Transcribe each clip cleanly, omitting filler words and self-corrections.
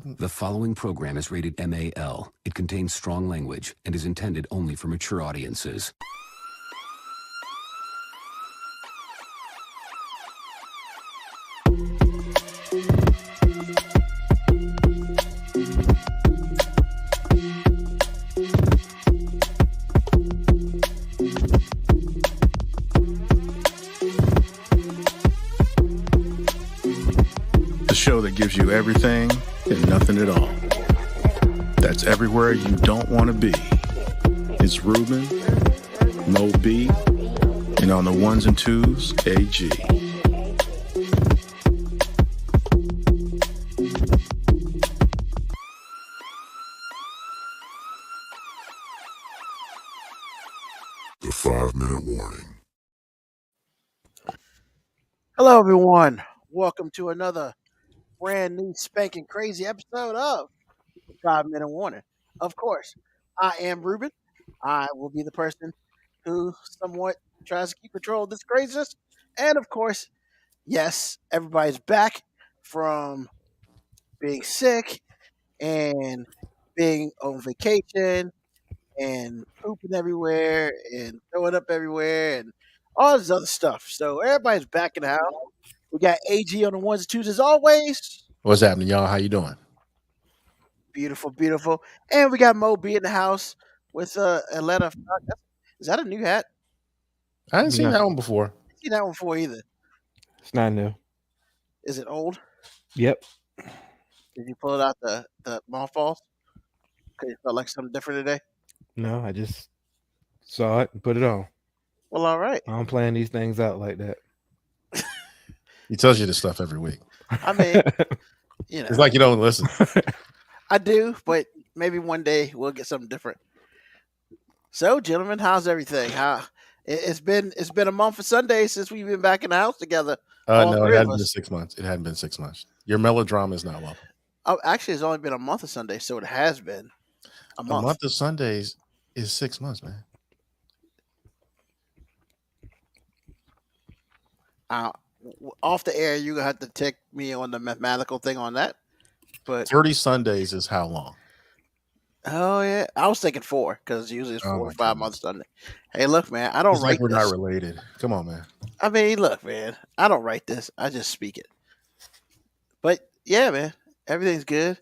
The following program is rated MAL. It contains strong language and is intended only for mature audiences. Show that gives you everything and nothing at all. That's everywhere you don't want to be. It's Ruben, Mo B, and on the ones and twos, AG. The 5-minute warning. Hello, everyone. Welcome to another brand new spanking crazy episode of the 5-minute warning. Of course, I am Ruben. I will be the person who somewhat tries to keep control of this craziness. And of course, yes, everybody's back from being sick and being on vacation and pooping everywhere and throwing up everywhere and all this other stuff. So everybody's back in the house. We got AG on the ones and twos as always. What's happening, y'all? How you doing? Beautiful, beautiful. And we got Mo B in the house with Atlanta. Is that a new hat? I hadn't seen that one before. I didn't see that one before either. It's not new. Is it old? Yep. Did you pull it out the mothballs? Because it felt like something different today? No, I just saw it and put it on. Well, all right. I don't plan these things out like that. He tells you this stuff every week. I mean, you know. It's like you don't listen. I do, but maybe one day we'll get something different. So, gentlemen, how's everything? It's been a month of Sundays since we've been back in the house together. No, it hadn't been 6 months. It hadn't been 6 months. Your melodrama is not welcome. Oh, actually, it's only been a month of Sundays, so it has been a month. A month of Sundays is 6 months, man. Off the air, you're gonna have to take me on the mathematical thing on that. But 30 Sundays is how long? Oh yeah, I was thinking 4 because usually it's 4 or 5 months Sunday. Hey, look, man, I don't it's write like we're this. not related. Come on, man. I mean, look, man, I don't write this. I just speak it. But yeah, man, everything's good.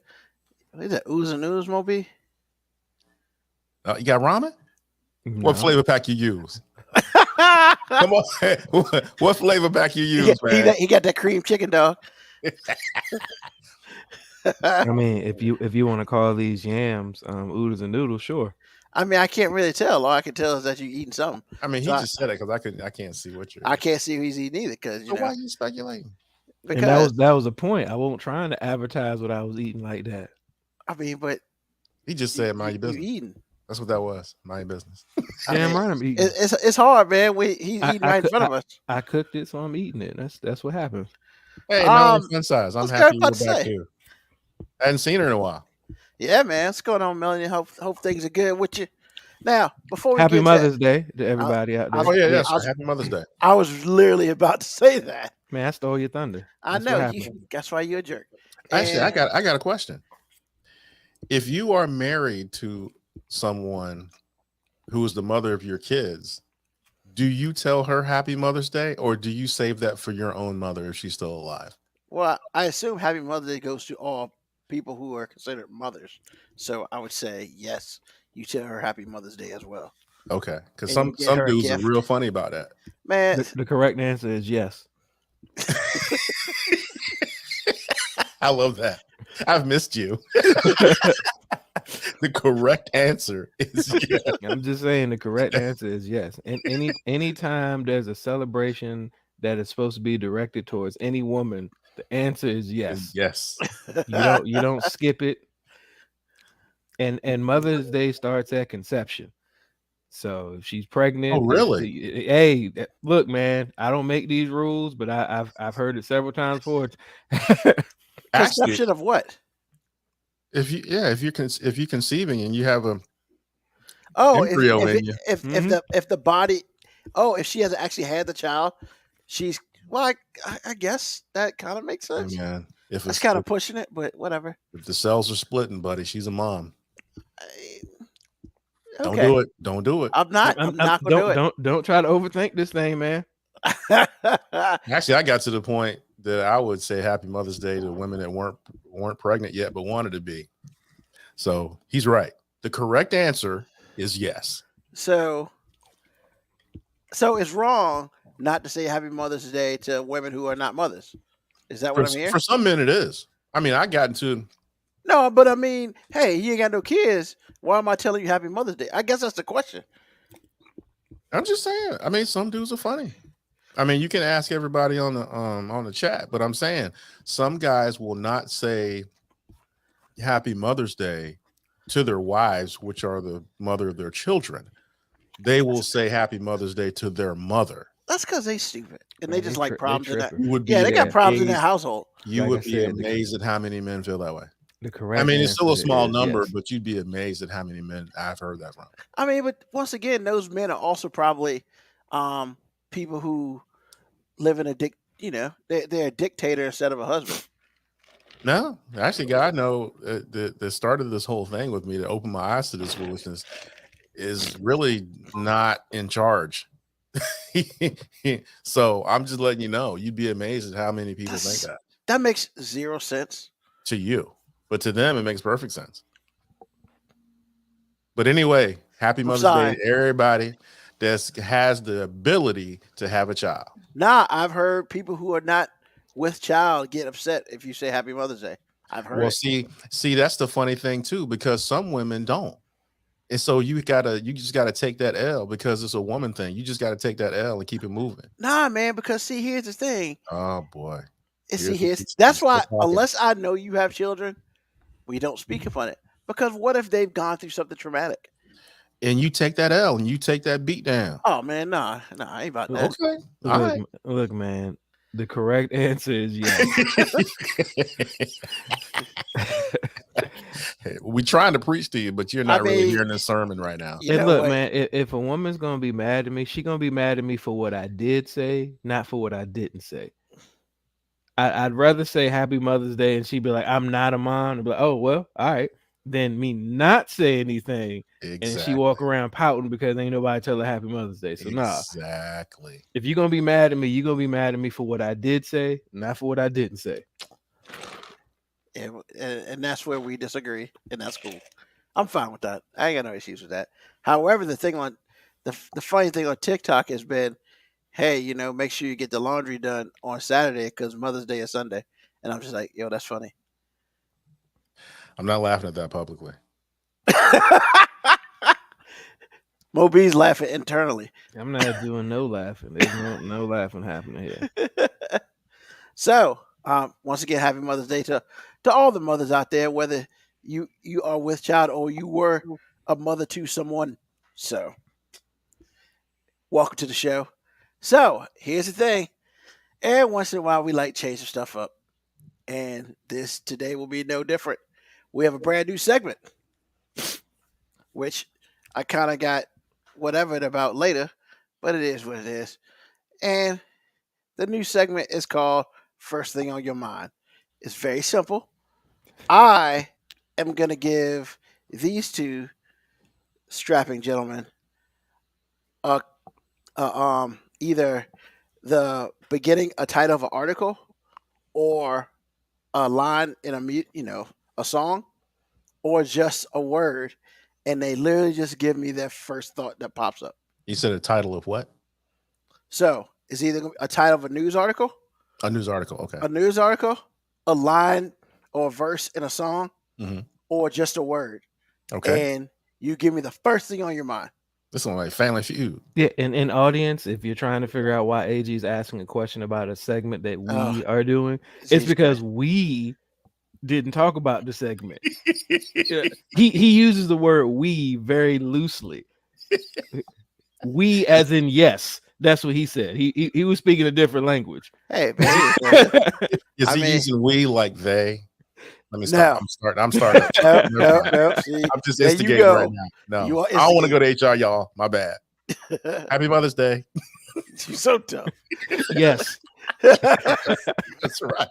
What is that? Ooze and ooze, Moby? You got ramen? No. What flavor pack you use? Come on, what flavor pack you use, man? He got that cream chicken, dog. I mean, if you want to call these yams oodles and noodles, sure. I mean, I can't really tell. All I can tell is that you're eating something. I mean, he just said it because I can't see what you're. I can't see who he's eating either. Because why are you speculating? Because and that was the point. I wasn't trying to advertise what I was eating like that. I mean, but he just said mind your business. You eating. That's what that was. Mind your business. Damn right, I'm eating. It's hard, man. He's eating right in front of us. I cooked it, so I'm eating it. That's what happens. Hey, man, fun size. I'm happy you're back here. I hadn't seen her in a while. Yeah, man. What's going on, Melanie? Hope things are good with you. Now, before we Happy Mother's Day to everybody out there. Oh yeah, Happy Mother's Day. I was literally about to say that. Man, I stole your thunder. I know. That's why you're a jerk. Actually, I got a question. If you are married to someone who is the mother of your kids, do you tell her Happy Mother's Day, or do you save that for your own mother if she's still alive? Well, I assume Happy Mother's Day goes to all people who are considered mothers. So I would say yes, you tell her Happy Mother's Day as well. Okay, because some dudes are real funny about that. Man, the correct answer is yes. I love that. I've missed you. The correct answer is yes. I'm just saying the correct answer is yes. And anytime there's a celebration that is supposed to be directed towards any woman, the answer is yes. Yes. You don't skip it. And Mother's Day starts at conception. So if she's pregnant, oh really? Hey, look, man, I don't make these rules, but I've heard it several times before. Conception of what? If you're conceiving and you have a embryo in you. If the body, if she hasn't actually had the child, she's I guess that kind of makes sense. Man, If That's it's kind of pushing it, but whatever. if the cells are splitting, buddy, she's a mom. Don't Okay. do it. Don't do it. I'm not gonna do it. Don't try to overthink this thing, man. Actually, I got to the point that I would say Happy Mother's Day to women that weren't pregnant yet but wanted to be. So he's right. The correct answer is yes. So it's wrong not to say Happy Mother's Day to women who are not mothers. Is that what I'm hearing? For some men, it is. I mean, I got into. No, but I mean, hey, you ain't got no kids. Why am I telling you Happy Mother's Day? I guess that's the question. I'm just saying. I mean, some dudes are funny. I mean, you can ask everybody on the chat, but I'm saying some guys will not say Happy Mother's Day to their wives, which are the mother of their children. They will say Happy Mother's Day to their mother. That's because they stupid and Man, they just like problems in that. You would be Yeah, they got problems in amazed- their household. You Like would I be said, amazed at how many men feel that way. The correct. I mean, it's still a answer small is number, yes. but you'd be amazed at how many men I've heard that from. I mean, but once again, those men are also probably people who live in they're a dictator instead of a husband. No, actually, guy I know that started this whole thing with me to open my eyes to this foolishness is really not in charge. So I'm just letting you know, you'd be amazed at how many people think that That makes zero sense. to you, but to them, it makes perfect sense. But anyway, Happy Mother's Day to everybody that has the ability to have a child. Nah, I've heard people who are not with child get upset if you say Happy Mother's Day. I've heard. Well, it. see, that's the funny thing too, because some women don't. And so you just gotta take that L because it's a woman thing. You just gotta take that L and keep it moving. Nah, man, because see, here's the thing. Oh boy. That's why unless I know you have children, we don't speak upon it. Because what if they've gone through something traumatic? And you take that L and you take that beat down. Oh man, nah, I ain't about that. Okay. All right. Look, man. The correct answer is yes. Hey, we're trying to preach to you, but you're not really mean, hearing this sermon right now. You And know look, what? man, if a woman's gonna be mad at me, she gonna be mad at me for what I did say, not for what I didn't say. I'd rather say Happy Mother's Day and she'd be like, I'm not a mom, and be like, oh well, all right. Than me not say anything and she walk around pouting because ain't nobody tell her Happy Mother's Day. So Exactly. if you're gonna be mad at me, you're gonna be mad at me for what I did say, not for what I didn't say. And that's where we disagree, and that's cool. I'm fine with that. I ain't got no issues with that. However, the thing on the funny thing on TikTok has been, hey, make sure you get the laundry done on Saturday because Mother's Day is Sunday, and I'm just like, yo, that's funny. I'm not laughing at that publicly. Mo B's laughing internally. I'm not doing no laughing. There's no laughing happening here. So, once again, Happy Mother's Day to all the mothers out there, whether you are with child or you were a mother to someone. So, welcome to the show. So, here's the thing. Every once in a while, we like changing stuff up. And this today will be no different. We have a brand new segment, which I kind of got whatever about later, but it is what it is. And the new segment is called First Thing on Your Mind. It's very simple. I am going to give these two strapping gentlemen either the beginning, a title of an article, or a line in a song, or just a word, and they literally just give me their first thought that pops up. You said a title of what? So it's either a title of a news article, A news article. Okay. a line or a verse in a song, or just a word. Okay. And you give me the first thing on your mind. This one like Family Feud. Yeah, and in audience, if you're trying to figure out why AG is asking a question about a segment that we are doing, it's because we didn't talk about the segment. He uses the word "we" very loosely. We, as in yes. That's what he said. He was speaking a different language. Hey, man. Is he using we like they? Let me stop. I'm starting. No. See, I'm just there you instigating go. right now. You No, are I don't want to go to HR, y'all. My bad. Happy Mother's Day. You're so tough. Yes. That's right.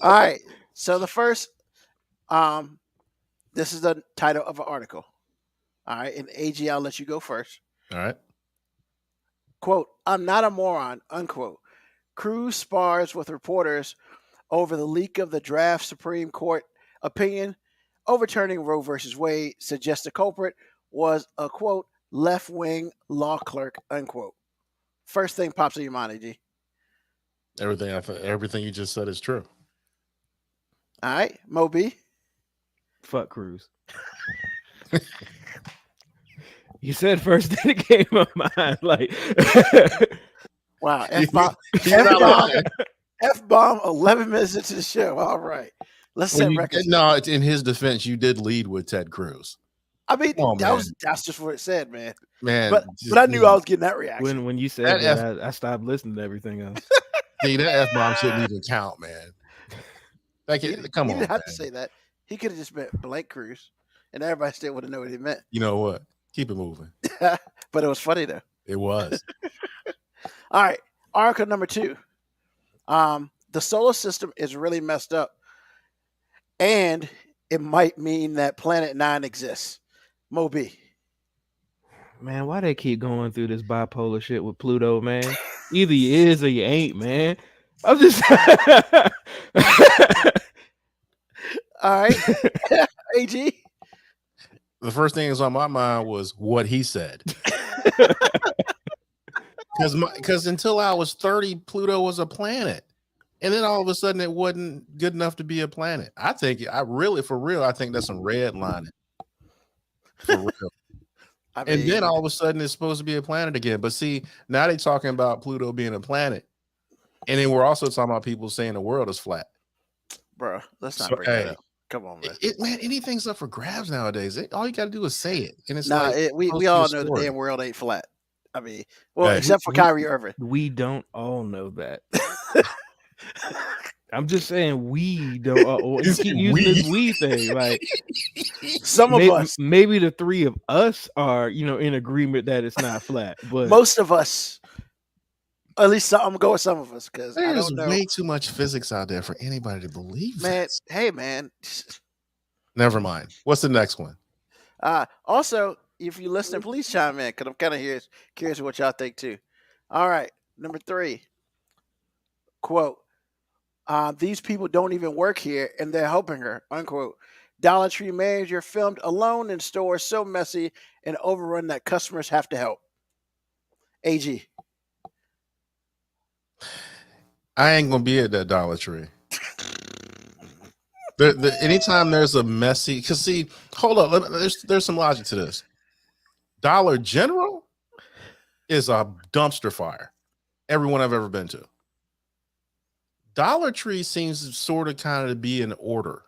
All right. So the first, this is the title of an article. All right, and AG, I'll let you go first. All right. Quote, I'm not a moron, unquote. Cruz spars with reporters over the leak of the draft Supreme Court opinion overturning Roe versus Wade, suggests the culprit was a, quote, left-wing law clerk, unquote. First thing pops in your mind, AG. Everything you just said is true. All right, Moby. Fuck Cruz. You said first thing that came to mind, like Wow, F bomb 11 minutes into the show. All right, let's set records. No, in his defense, you did lead with Ted Cruz. I mean, that's just what it said, man. Man, but I knew I was getting that reaction. When you said that, I stopped listening to everything else. See, that F-bomb shouldn't even count, man. Come on. He didn't have to say that. He could have just meant blank Cruz, and everybody still would have known what he meant. You know what? Keep it moving. But it was funny though. It was. All right, article number 2. The solar system is really messed up, and it might mean that Planet 9 exists. Moby. Man, why they keep going through this bipolar shit with Pluto, man? Either you is or you ain't, man. I'm just all right. AG. The first thing that's on my mind was what he said. Because until I was 30, Pluto was a planet. And then all of a sudden it wasn't good enough to be a planet. I think for real, I think that's some redlining. For real. And then all of a sudden it's supposed to be a planet again. But see, now they're talking about Pluto being a planet. And then we're also talking about people saying the world is flat. Bro, let's not bring that up. Come on, man. Man, anything's up for grabs nowadays. All you got to do is say it. And it's we all know the damn world ain't flat. I mean, except for Kyrie Irving. We don't all know that. I'm just saying we don't. You keep using this we thing. Like some of us, maybe the three of us are, in agreement that it's not flat. But most of us, at least I'm gonna go with some of us because there's way too much physics out there for anybody to believe. Man, hey man. Never mind. What's the next one? Also, if you listen, please chime in because I'm kind of curious what y'all think too. All right, number 3. Quote. These people don't even work here and they're helping her, unquote. Dollar Tree manager filmed alone in store so messy and overrun that customers have to help. AG. I ain't going to be at that Dollar Tree. Anytime there's a messy, because see, hold up, there's some logic to this. Dollar General is a dumpster fire. Everyone I've ever been to. Dollar Tree seems sort of kind of to be in order.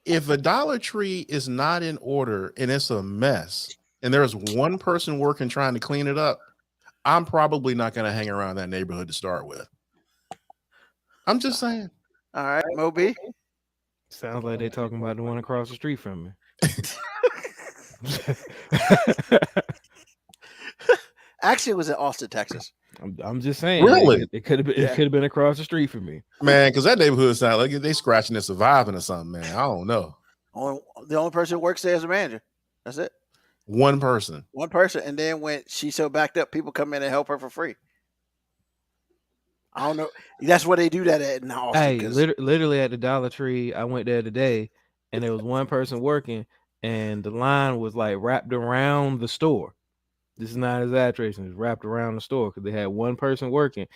If a Dollar Tree is not in order and it's a mess and there's one person working trying to clean it up, I'm probably not going to hang around that neighborhood to start with. I'm just saying. All right, Moby. Sounds like they're talking about the one across the street from me. Actually, it was in Austin, Texas. I'm just saying. Really? It could have been. It could have been across the street from me, man. Because that neighborhood sounds like they scratching and surviving or something, man. I don't know. The only person who works there is a manager. That's it. One person, and then when she's so backed up, people come in and help her for free. I don't know. That's where they do that at in Austin. Hey, literally at the Dollar Tree, I went there today, and there was one person working, and the line was like wrapped around the store. This is not exaggeration. It's wrapped around the store because they had one person working,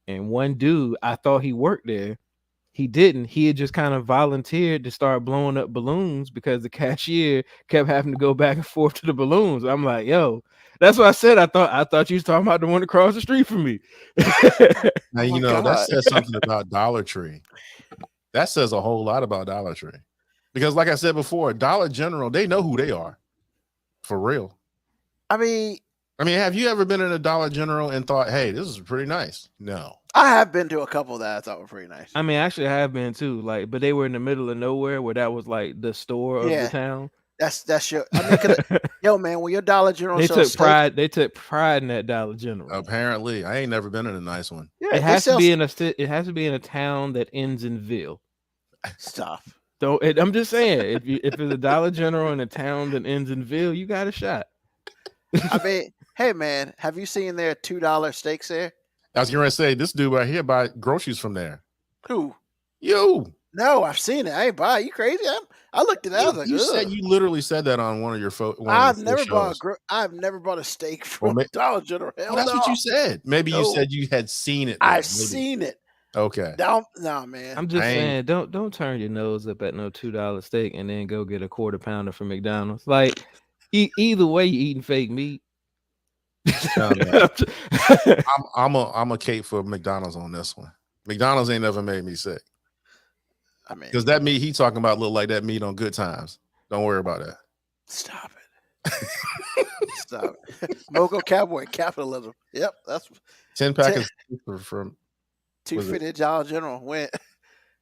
and one dude. I thought he worked there. He didn't. He had just kind of volunteered to start blowing up balloons because the cashier kept having to go back and forth to the balloons. I'm like, yo, that's what I said. I thought you was talking about the one across the street from me. Now, that says something about Dollar Tree. That says a whole lot about Dollar Tree. Because like I said before, Dollar General, they know who they are. For real. I mean, have you ever been in a Dollar General and thought, hey, this is pretty nice? No. I have been to a couple that I thought were pretty nice. I mean, actually, I have been too. But they were in the middle of nowhere where that was like the store of the town. That's your. I mean, yo, man, when your Dollar General They sells took pride. They took pride in that Dollar General. Apparently, I ain't never been in a nice one. Yeah, it has to be in a. It has to be in a town that ends in ville. Stop. So I'm just saying, if it's a Dollar General in a town that ends in ville, you got a shot. I mean, hey man, have you seen their $2 steaks there? I was going to say this dude right here buy groceries from there. Who? You. No, I've seen it. I ain't buy. You crazy? I looked it out. I was like, you literally said that on one of your I've never bought a steak from Dollar General. Hell that's what you said. Maybe you said you had seen it. I've seen it. Okay. No, man. I'm just saying, don't turn your nose up at no $2 steak and then go get a quarter pounder from McDonald's. Like either way, you eating fake meat. I'm a cape for McDonald's on this one. McDonald's ain't never made me sick. I mean, because that meat he talking about look like that meat on Good Times. Don't worry about that. Stop it. Stop it. Moco Cowboy capitalism. Yep, that's 10 packets from $250 Dollar General went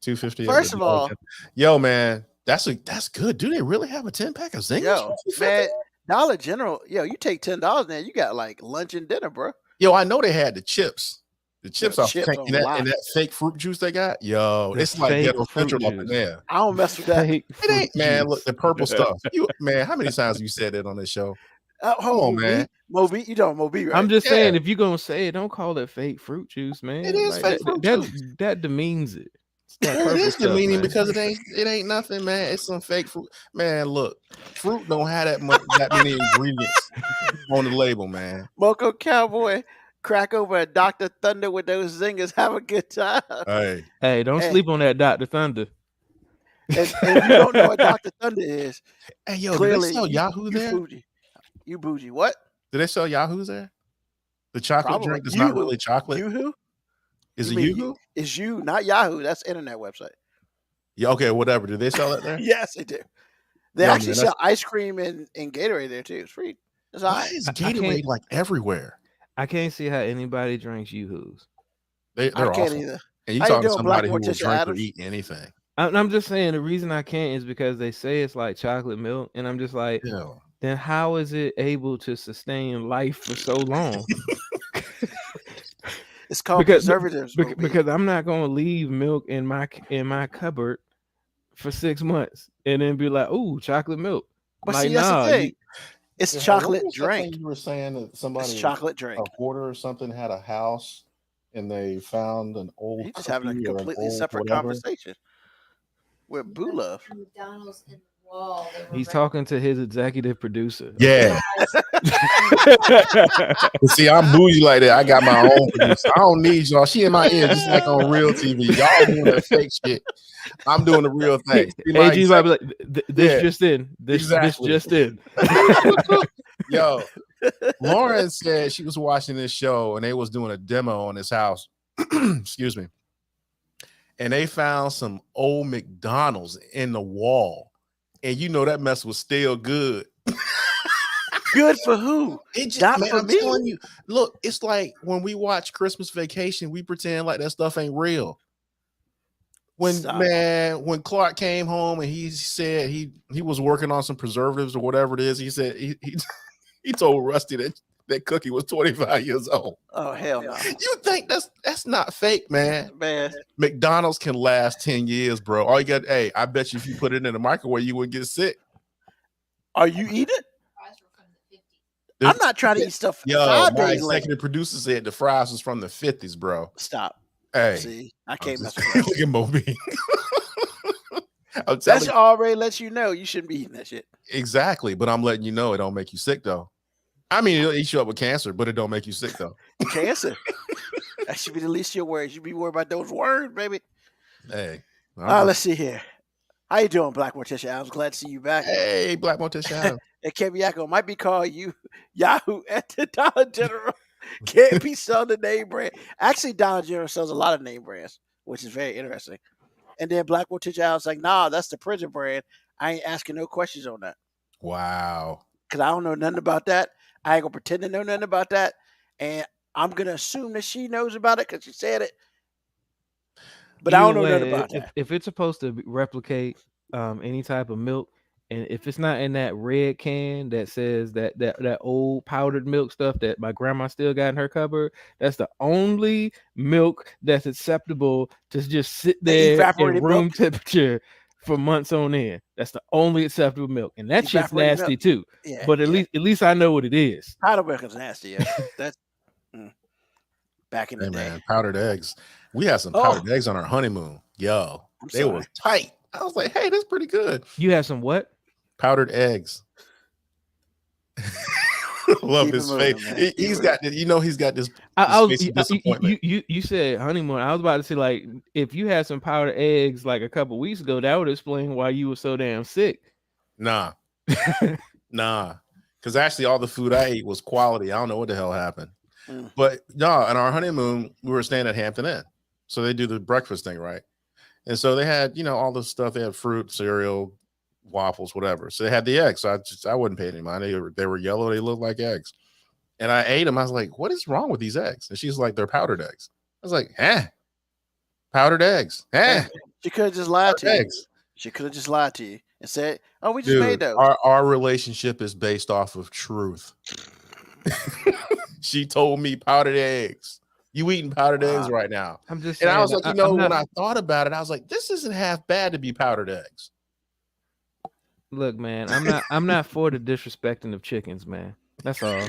$250. First of all, yo man, that's good. Do they really have a 10-pack of Zingers? Yo, man, Dollar General. Yo, you take $10 now, you got like lunch and dinner, bro. Yo, I know they had the chips. The chips chips and that fake fruit juice they got. Yo, it's like Ghetto Central up in there. I don't mess with that. It ain't, man. Look, the purple stuff. Man, how many times have you said that on this show? Hold on, man. Moby, you don't Moby, right? I'm just saying, if you're gonna say it, don't call it fake fruit juice, man. It is fake fruit juice. That demeans it. It is demeaning because it ain't nothing, man. It's some fake fruit, man. Look, fruit don't have that many ingredients on the label, man. Moco Cowboy, crack over a Dr. Thunder with those zingers. Have a good time. Hey, don't sleep on that Dr. Thunder. And if you don't know what Dr. Thunder is, hey, yo, clearly, do they sell Yahoo there? You bougie. What? Do they sell Yahoos there? The chocolate drink is not really chocolate. Yoo-hoo? Is it Yoo-hoo? It's you, not Yahoo. That's internet website. Yeah, okay, whatever. Do they sell it there? Yes, they do. They actually sell ice cream and Gatorade there too. It's free. Why is Gatorade like everywhere? I can't see how anybody drinks Yoo-hoos. They're I can't awesome. either. And you talking to somebody who will drink or eat anything. I'm just saying the reason I can't is because they say it's like chocolate milk, and I'm just like, then how is it able to sustain life for so long? It's called preservatives. Because I'm not gonna leave milk in my cupboard for 6 months and then be like, "Ooh, chocolate milk." But like, see, that's the thing. It's chocolate drink. You were saying that somebody, chocolate drink, a hoarder or something, had a house and they found an old. He's just having a completely separate conversation with Boo Love. McDonald's in the wall. He's talking to his executive producer. Yeah. See, I'm bougie like that. I got my own producer. I don't need y'all. She in my ear, just like on real TV. Y'all doing that fake shit. I'm doing the real thing. AG's might be like, this just in. This just in. Yo, Lauren said she was watching this show and they was doing a demo on his house. Excuse me. And they found some old McDonald's in the wall. And you know that mess was still good. Good for who? Not for me. Telling you, look, it's like when we watch Christmas Vacation, we pretend like that stuff ain't real. When Clark came home and he said he was working on some preservatives or whatever it is, he said he told Rusty that Cookie was 25 years old. Oh, hell no. You think that's not fake, man? Man, McDonald's can last 10 years, bro. All you got, I bet you if you put it in the microwave, you wouldn't get sick. Are you eating? I'm not trying to eat stuff. Yo, my executive producer said the fries was from the 50s, bro. Stop. Hey, see, I can't mess with that. Look at Moby. That already lets you know you shouldn't be eating that shit. Exactly, but I'm letting you know it don't make you sick though. I mean, it'll eat you up with cancer, but it don't make you sick though. Cancer. That should be the least of your worries. You be worried about those words, baby. Hey. Let's see here. How you doing, Black Morticia Adams? Glad to see you back. Hey, Black Morticia Adams. And Kevin Yako might be calling you Yahoo at the Dollar General. Can't be selling the name brand. Actually, Dollar General sells a lot of name brands, which is very interesting. And then Black Morticia Adams like, nah, that's the prison brand. I ain't asking no questions on that. Wow. Because I don't know nothing about that. I ain't gonna pretend to know nothing about that. And I'm gonna assume that she knows about it because she said it. But I don't know nothing about that. If it's supposed to replicate any type of milk, And if it's not in that red can that says that old powdered milk stuff that my grandma still got in her cupboard, that's the only milk that's acceptable to just sit there in evaporated room milk? temperature for months on end. That's the only acceptable milk, and that shit's Evaporated nasty milk. too. Yeah, But at least I know what it is. powdered milk is nasty. Yeah. That's back in the Hey day. man, powdered eggs. We had some Oh. powdered eggs on our honeymoon. Yo, I'm they were sorry. tight. I was like, hey, that's pretty good. You have some what? Powdered eggs. Love Keep his it face. moving, man. He's Keep got this, he's got this. I was face of disappointment. you said honeymoon. I was about to say, like, if you had some powdered eggs like a couple weeks ago, that would explain why you were so damn sick. Nah. Because actually all the food I ate was quality. I don't know what the hell happened. But no, on our honeymoon, we were staying at Hampton Inn. So they do the breakfast thing, right? And so they had, all the stuff. They had fruit, cereal, waffles, whatever. So they had the eggs. So I wouldn't pay any mind. They were yellow. They looked like eggs. And I ate them. I was like, what is wrong with these eggs? And she's like, they're powdered eggs. I was like, powdered eggs. She could have just lied to you. Eggs. She could have just lied to you and said, "Oh, we just made Dude, those." our relationship is based off of truth. She told me powdered eggs. You eating powdered eggs right now. I'm just And I saying, was like, when I thought about it, I was like, this isn't half bad to be powdered eggs. Look, man, I'm not for the disrespecting of chickens, man. That's all. You know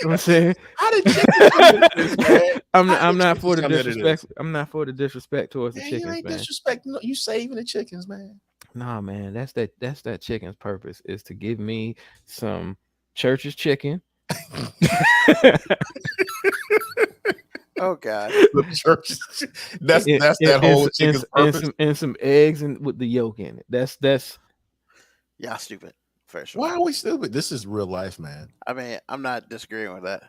what I'm saying? How did chickens come into this, man? I'm not for the come into disrespect. this? I'm not for the disrespect towards the Man, chickens, you ain't man. disrespecting. You saving the chickens, man. Nah, man, that's that chicken's purpose is to give me some church's chicken. Oh God. The church. That's that whole chicken's purpose. And some eggs and with the yolk in it. That's Y'all stupid. For sure. Why are we stupid? This is real life, man. I mean, I'm not disagreeing with that.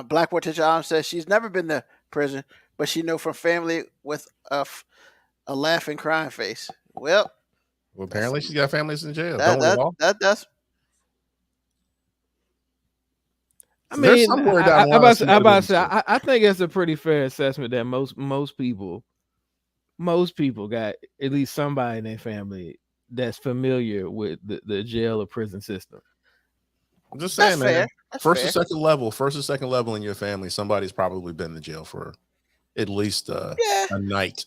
Blackboard Teacher Autumn says she's never been to prison, but she know from family with a laughing, crying face. Well, apparently she's got families in jail. Don't we all? That's. I mean, I think it's a pretty fair assessment that most people got at least somebody in their family that's familiar with the jail or prison system. I'm just saying, man. First fair. or second level in your family, somebody's probably been to jail for at least a night.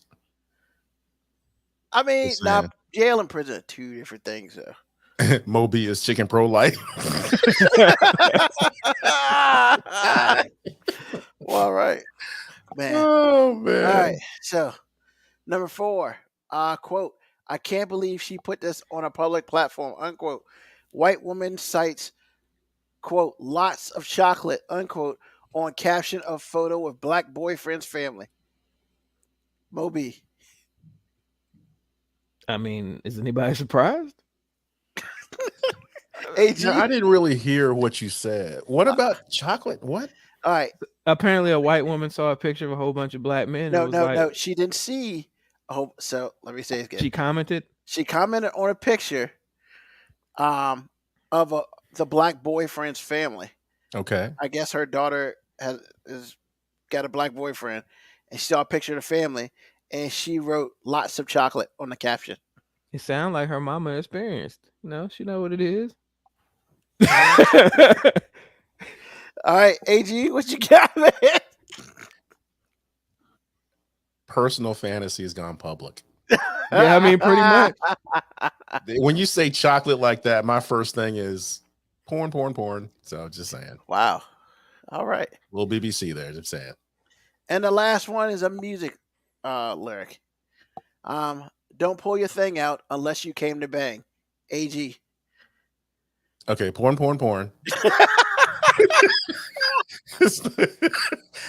I mean, now jail and prison are two different things, though. Moby is chicken pro life. Well, all right, man. Oh man. All right. So, number 4, quote, "I can't believe she put this on a public platform," unquote. White woman cites, quote, "lots of chocolate," unquote, on caption of photo of black boyfriend's family. Moby. I mean, is anybody surprised? AG. I didn't really hear what you said. What about chocolate? What? All right. Apparently, a white woman saw a picture of a whole bunch of black men. No. She didn't see. Oh, so let me say it again. She commented. She commented on a picture, of the black boyfriend's family. Okay. I guess her daughter has got a black boyfriend, and she saw a picture of the family, and she wrote "lots of chocolate" on the caption. It sounds like her mama experienced. She know what it is. All right, AG, what you got, man? Personal fantasy has gone public. Yeah, I mean, pretty much. When you say chocolate like that, my first thing is porn. So just saying. Wow. All right. Little BBC there, just saying. And the last one is a music lyric. Don't pull your thing out unless you came to bang. AG. Okay, porn.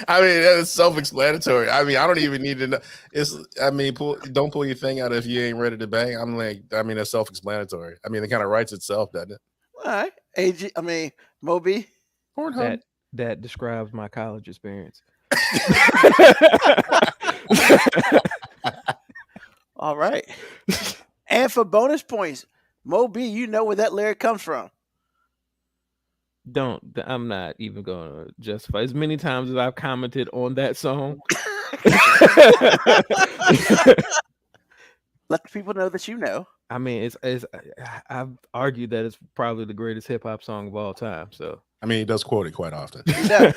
I mean, that's self-explanatory. I mean, I don't even need to know. Don't pull your thing out if you ain't ready to bang. That's self-explanatory. I mean, it kind of writes itself, doesn't it? All right. AG, Moby. Pornhub. That describes my college experience. All right. And for bonus points, Moby, you know where that lyric comes from. I'm not even going to justify as many times as I've commented on that song. Let the people know that you know. I mean, it's I've argued that it's probably the greatest hip hop song of all time. So I mean, he does quote it quite often. He does.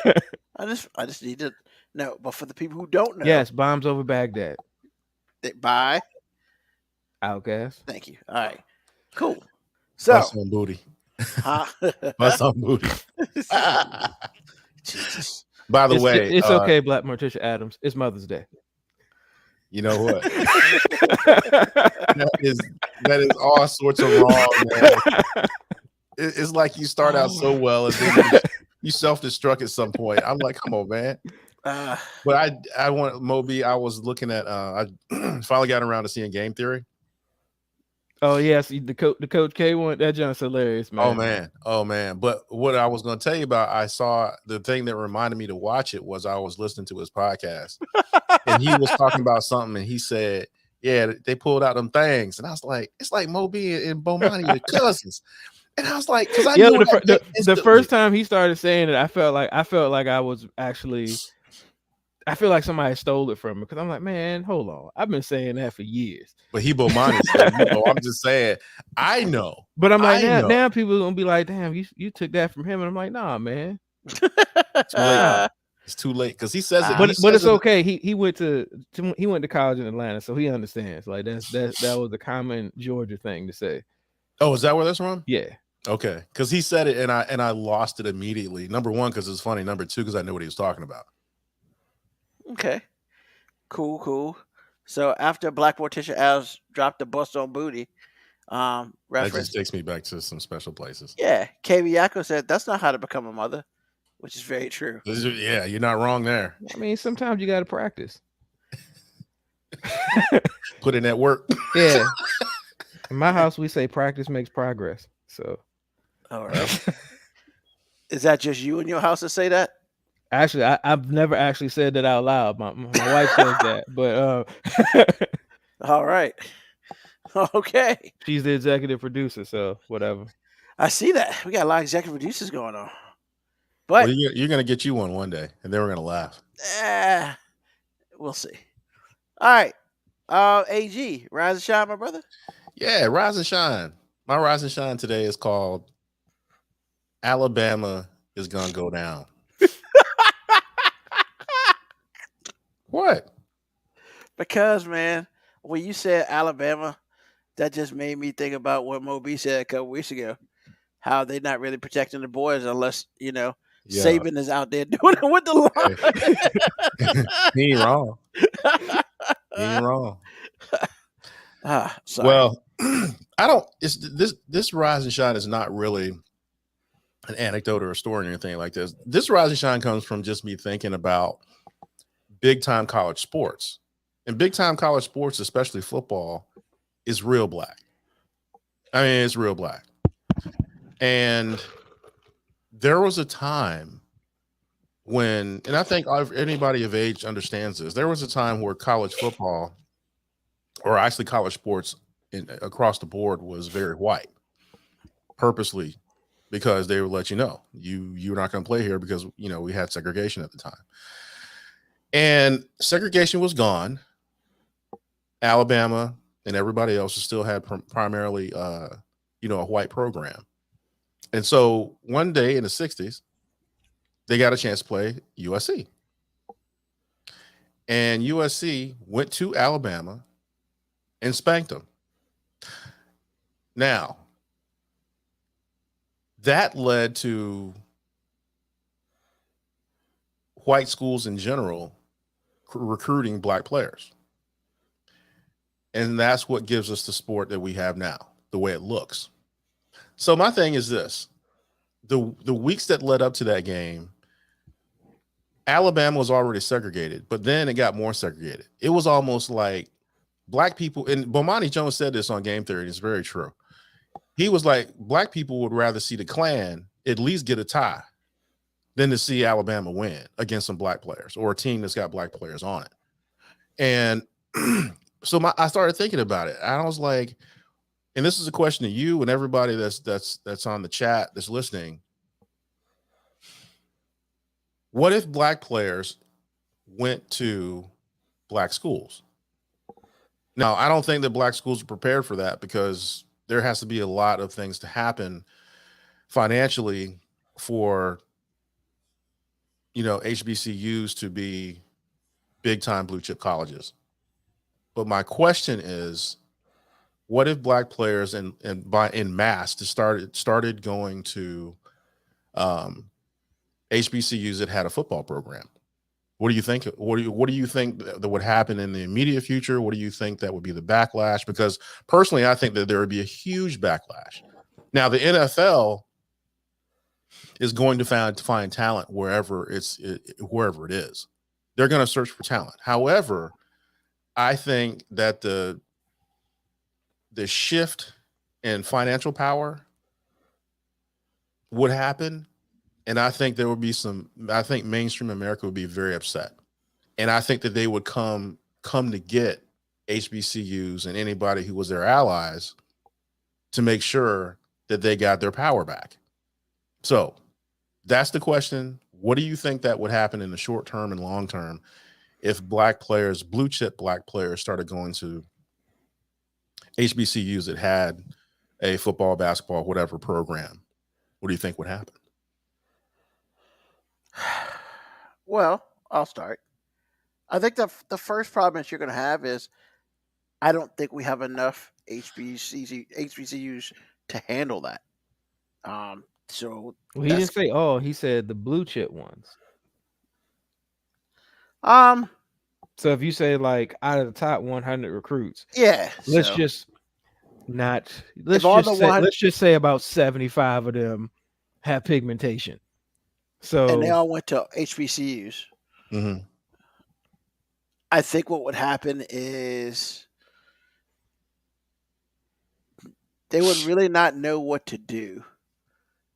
I just need to know. But for the people who don't know, yes, Bombs Over Baghdad, bye. Outkast. Thank you. All right, cool. So, Bust on booty. huh? Bust on booty. Jesus. By the way, It's okay, Black Morticia Adams. It's Mother's Day. you know what? that is all sorts of wrong, man. It's like you start out so well and then you self-destruct at some point. I'm like, come on, man. But I want Moby. I was looking at I finally got around to seeing Game Theory. Oh yes, the Coach K one. That John's hilarious, man. Oh man. But what I was going to tell you about, I saw the thing that reminded me to watch it was I was listening to his podcast, and he was talking about something, and he said, "Yeah, they pulled out them things," and I was like, "It's like Moby and Bomani, the cousins." And I was like, "Because I knew the first time he started saying it, I felt like I was actually." I feel like somebody stole it from me because I'm like, man, hold on. I've been saying that for years. But he Bomani said, I'm just saying, I know. But I'm like, now people are gonna be like, damn, you took that from him. And I'm like, nah, man. It's too late because he says it. But it's okay. He went to college in Atlanta, so he understands. Like that was a common Georgia thing to say. Oh, is that where that's from? Yeah. Okay. Because he said it and I lost it immediately. Number one, because it's funny. Number two, because I knew what he was talking about. Okay. Cool. So after Black Morticia Adams dropped the Bust on Booty That reference, just takes me back to some special places. yeah, KB Yako said that's not how to become a mother, which is very true. Yeah, you're not wrong there. I mean, sometimes you got to practice. Put in that work. Yeah. In my house, we say practice makes progress. So, all right. Is that just you in your house that say that? Actually, I've never actually said that out loud. My wife says that, but all right. Okay. She's the executive producer, so whatever. I see that. We got a lot of executive producers going on. But you're gonna get you one day, and then we're gonna laugh. We'll see. All right. AG, rise and shine, my brother. Yeah, rise and shine. My rise and shine today is called Alabama is gonna go down. What? Because, man, when you said Alabama, that just made me think about what Moby said a couple weeks ago. How they're not really protecting the boys unless, Saban is out there doing it with the line. He ain't wrong. He ain't wrong. Sorry. Well, I don't. It's this rise and shine is not really an anecdote or a story or anything like this. This rise and shine comes from just me thinking about big time college sports, and big time college sports, especially football, is real black. I mean, it's real black. And there was a time when, and I think anybody of age understands this, there was a time where college football, or actually college sports across the board, was very white, purposely, because they would let you know you're not going to play here because we had segregation at the time, and segregation was gone. Alabama and everybody else still had primarily a white program, and so one day in the 60s they got a chance to play USC, and USC went to Alabama and spanked them. Now, that led to white schools in general recruiting black players. And that's what gives us the sport that we have now, the way it looks. So my thing is this. The weeks that led up to that game, Alabama was already segregated, but then it got more segregated. It was almost like black people, and Bomani Jones said this on Game Theory, and it's very true. He was like, black people would rather see the Klan at least get a tie than to see Alabama win against some black players or a team that's got black players on it. And so I started thinking about it. I was like, and this is a question to you and everybody that's on the chat that's listening. What if black players went to black schools? Now, I don't think that black schools are prepared for that because there has to be a lot of things to happen financially for HBCUs to be big time blue chip colleges. But my question is, what if black players in mass started going to HBCUs that had a football program? What do you think? What do you think that would happen in the immediate future? What do you think that would be the backlash? Because personally, I think that there would be a huge backlash. Now, the NFL is going to find talent wherever it is. They're going to search for talent. However, I think that the shift in financial power would happen. And I think there would be I think mainstream America would be very upset. And I think that they would come to get HBCUs and anybody who was their allies to make sure that they got their power back. So that's the question. What do you think that would happen in the short term and long term if black players, blue chip black players, started going to HBCUs that had a football, basketball, whatever program? What do you think would happen? Well, I'll start. I think the first problem that you're going to have is I don't think we have enough HBCUs to handle that. So he didn't say all. He said the blue chip ones. So if you say like out of the top 100 recruits, let's just say about 75 of them have pigmentation. So and they all went to HBCUs. Mm-hmm. I think what would happen is they would really not know what to do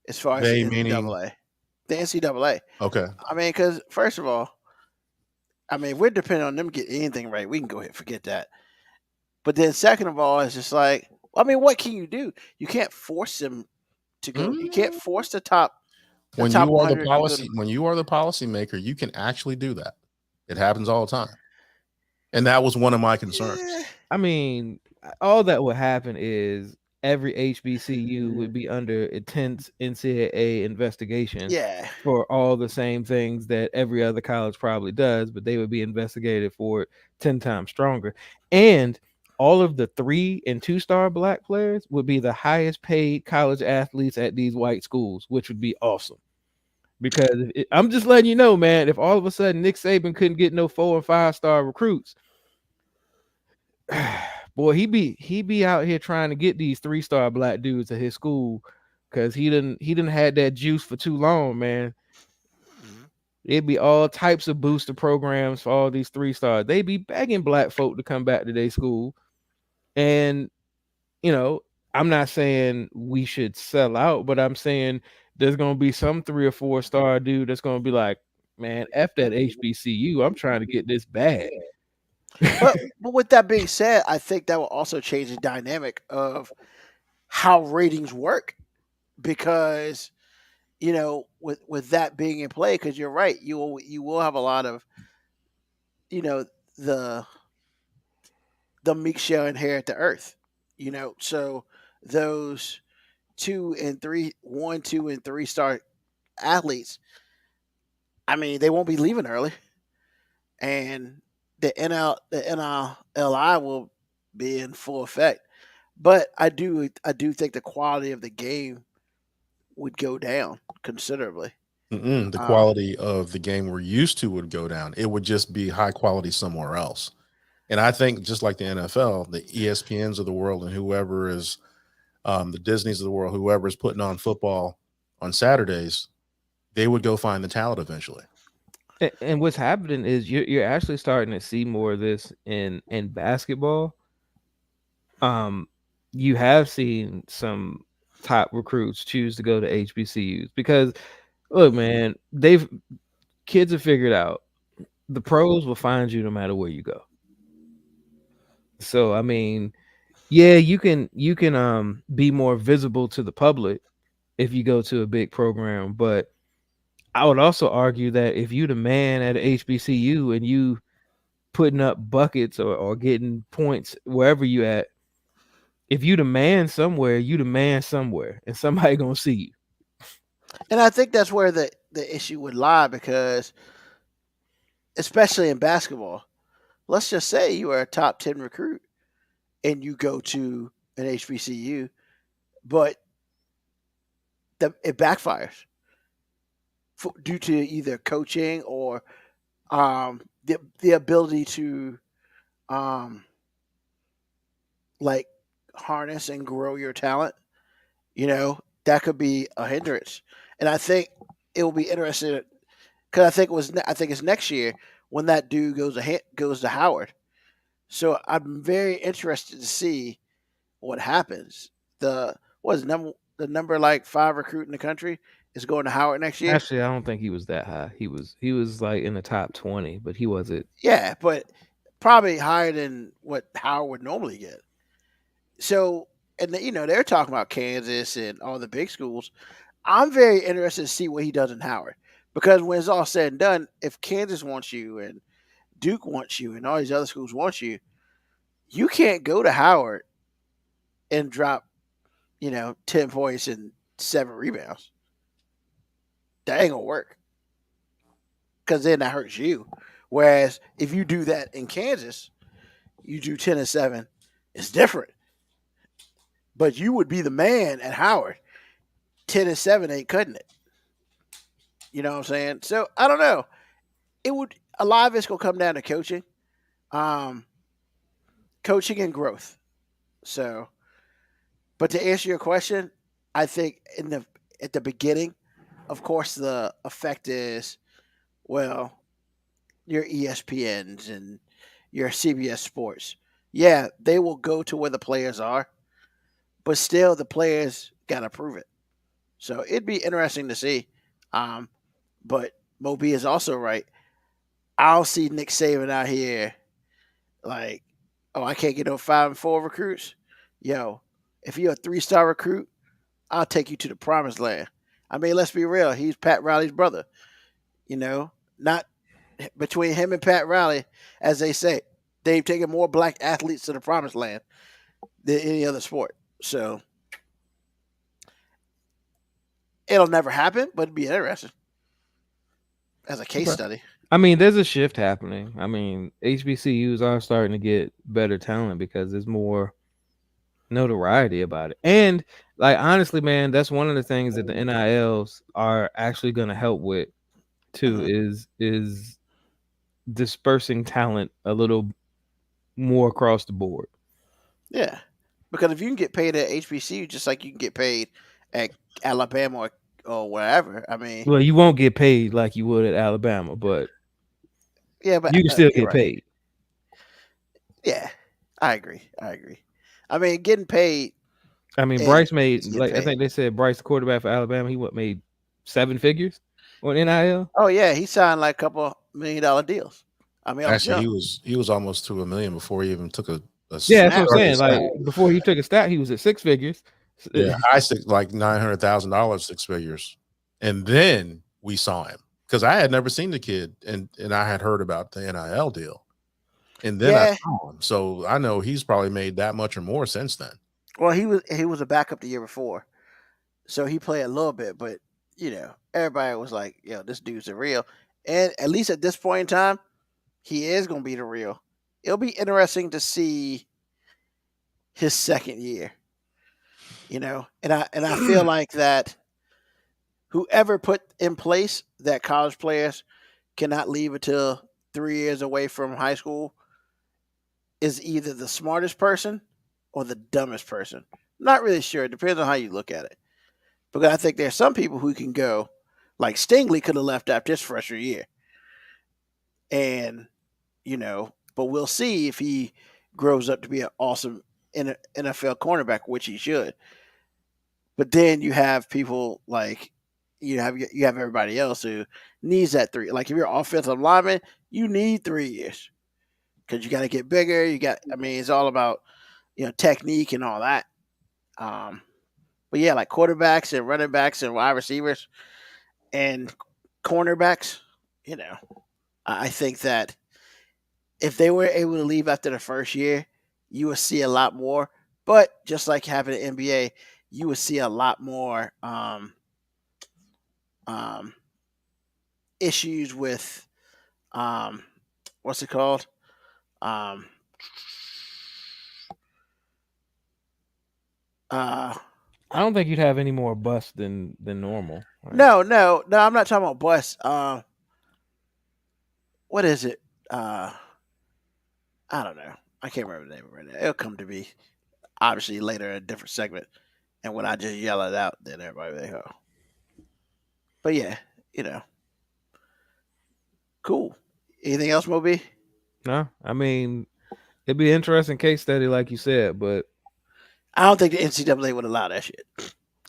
as far as the NCAA. The NCAA. Okay. I mean, because first of all, if we're depending on them to get anything right, we can go ahead and forget that. But then second of all, it's just like, what can you do? You can't force them to go. You can't force the top. When you are the policymaker, you can actually do that. It happens all the time. And that was one of my concerns. I mean, all that would happen is every HBCU would be under intense NCAA investigation for all the same things that every other college probably does, but they would be investigated for it 10 times stronger. And all of the 3- and 2-star black players would be the highest paid college athletes at these white schools, which would be awesome. Because I'm just letting you know, man, if all of a sudden Nick Saban couldn't get no 4- and 5-star recruits, boy, he be out here trying to get these 3-star black dudes at his school because he didn't had that juice for too long, man. It'd be all types of booster programs for all these 3-stars. They be begging black folk to come back to their school. And, I'm not saying we should sell out, but I'm saying there's going to be some 3- or 4-star dude that's going to be like, man, F that HBCU. I'm trying to get this bag. But with that being said, I think that will also change the dynamic of how ratings work because, with that being in play, because you're right, you will have a lot of, the meek shall inherit the earth, so those 1, 2, and 3-star athletes, they won't be leaving early, and the NLI will be in full effect. But I do think the quality of the game would go down considerably. The quality of the game we're used to would go down. It would just be high quality somewhere else. And I think just like the NFL, the ESPNs of the world and whoever is the Disneys of the world, whoever is putting on football on Saturdays, they would go find the talent eventually. And what's happening is you're actually starting to see more of this in basketball. You have seen some top recruits choose to go to HBCUs because, look, man, kids have figured out the pros will find you no matter where you go. So you can be more visible to the public if you go to a big program, but I would also argue that if you the man at a HBCU and you putting up buckets or getting points wherever you at. If you demand somewhere, and somebody gonna see you. And I think that's where the issue would lie, because especially in basketball, let's just say you are a top 10 recruit and you go to an HBCU, but it backfires due to either coaching or the ability to like harness and grow your talent. That could be a hindrance. And I think it will be interesting, because I think it's next year when that dude goes to Howard. So I'm very interested to see what happens. The number like 5 recruit in the country is going to Howard next year. Actually, I don't think he was that high. He was like in the top 20, but he wasn't. Yeah, but probably higher than what Howard would normally get. So, and they're talking about Kansas and all the big schools. I'm very interested to see what he does in Howard, because when it's all said and done, if Kansas wants you and Duke wants you and all these other schools want you, you can't go to Howard and drop 10 points and 7 rebounds. That ain't gonna work, because then that hurts you. Whereas if you do that in Kansas, you do 10 and 7, it's different. But you would be the man at Howard. 10 and 7 ain't cutting it. You know what I'm saying? So I don't know. A lot of it's gonna come down to coaching, coaching and growth. So, but to answer your question, I think at the beginning, of course, the effect is, well, your ESPNs and your CBS Sports. Yeah, they will go to where the players are, but still the players gotta prove it. So it'd be interesting to see. But Moby is also right. I'll see Nick Saban out here like, oh, I can't get no 5 and 4 recruits. Yo, if you're a 3-star recruit, I'll take you to the promised land. I mean, let's be real. He's Pat Riley's brother. Not between him and Pat Riley, as they say, they've taken more black athletes to the promised land than any other sport. So it'll never happen, but it'd be interesting as a case study. I mean, there's a shift happening. I mean, HBCUs are starting to get better talent because there's more notoriety about it. And like, honestly, man, that's one of the things that the NILs are actually going to help with too, is dispersing talent a little more across the board. Yeah, because if you can get paid at HBCU just like you can get paid at Alabama or wherever, I mean, well, you won't get paid like you would at Alabama, but yeah, but you can still you're get paid. Yeah, I agree. I mean, getting paid. I mean, Bryce made, like, I think they said Bryce, the quarterback for Alabama, he made 7 figures on NIL. Oh yeah, he signed like a couple $1 million deals. I mean, actually, he was almost to $1 million before he even took a yeah, that's what I'm saying. Like, before he took a stat, he was at 6 figures. Yeah, I said like $900,000, 6 figures, and then we saw him, because I had never seen the kid, and I had heard about the NIL deal, and then I saw him, so I know he's probably made that much or more since then. Well, he was a backup the year before, so he played a little bit, but everybody was like, "Yo, this dude's the real," and at least at this point in time, he is going to be the real. It'll be interesting to see his second year. And I feel like that whoever put in place that college players cannot leave until 3 years away from high school is either the smartest person or the dumbest person. I'm not really sure. It depends on how you look at it. Because I think there's some people who can go, like Stingley could have left after his freshman year. And, but we'll see if he grows up to be an awesome NFL cornerback, which he should. But then you have people like you have everybody else who needs that 3. Like if you're an offensive lineman, you need 3 years because you got to get bigger. It's all about technique and all that. But yeah, like quarterbacks and running backs and wide receivers and cornerbacks, I think that if they were able to leave after the first year, you would see a lot more. But just like having an NBA, you would see a lot more um, issues with what's it called? Um, uh, I don't think you'd have any more busts than normal. Right? no, I'm not talking about bus. What is it? I don't know. I can't remember the name right now. It'll come to me obviously later in a different segment. And when I just yell it out, then everybody will be like, oh. But yeah, you know. Cool. Anything else, Moby? No, I mean, it'd be an interesting case study, like you said, but I don't think the NCAA would allow that shit.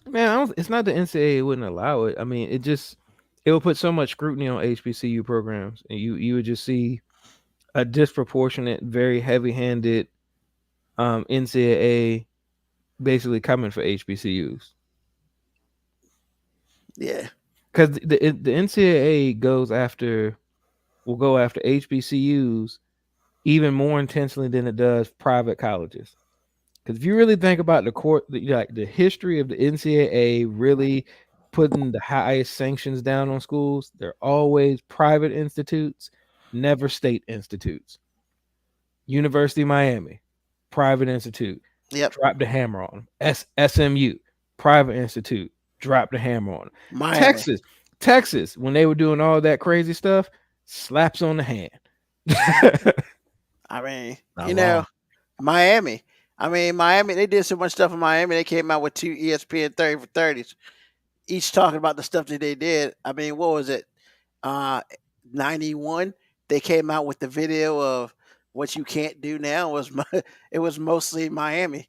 Man, it's not the NCAA wouldn't allow it. I mean, it would put so much scrutiny on HBCU programs, and you would just see a disproportionate, very heavy-handed NCAA basically coming for HBCUs. Yeah, because the NCAA will go after HBCUs even more intensely than it does private colleges. Because if you really think about the history of the NCAA really putting the highest sanctions down on schools, they're always private institutes, never state institutes. University of Miami, private institute. Yep. Drop the hammer on them. SMU, private institute. Drop the hammer on them. Miami. Texas, when they were doing all that crazy stuff, slaps on the hand. I mean, Not wrong. Miami. Miami, they did so much stuff in Miami. They came out with 2 ESPN 30 for 30s, each talking about the stuff that they did. I mean, what was it? 91, they came out with the video of what you can't do now. It was mostly Miami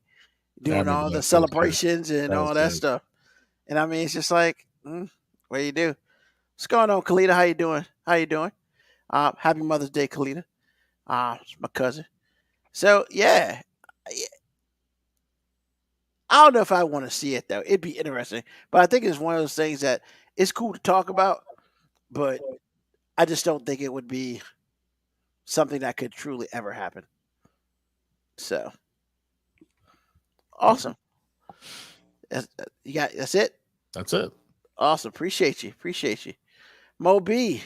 doing all the celebrations and all that stuff. And I mean, it's just like, what do you do? What's going on, Kalita? How you doing? Happy Mother's Day, Kalita. It's my cousin. So yeah, I don't know if I want to see it though. It'd be interesting, but I think it's one of those things that it's cool to talk about, but I just don't think it would be something that could truly ever happen. So awesome. That's it. That's it. Awesome. Appreciate you. Mo B,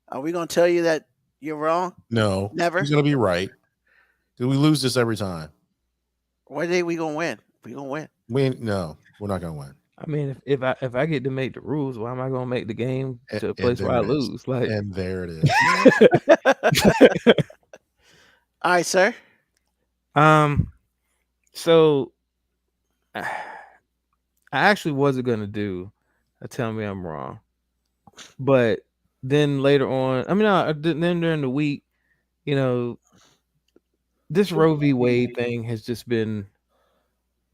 are we gonna tell you that you're wrong? No, Never. He's gonna be right. Do we lose this every time? One day we gonna win. No, we're not gonna win. I mean, if I get to make the rules, why am I gonna make the game to a place where I lose? And there it is. All right, sir. So I actually wasn't gonna do a tell me I'm wrong, but then later on, then during the week, this Roe v. Wade thing has just been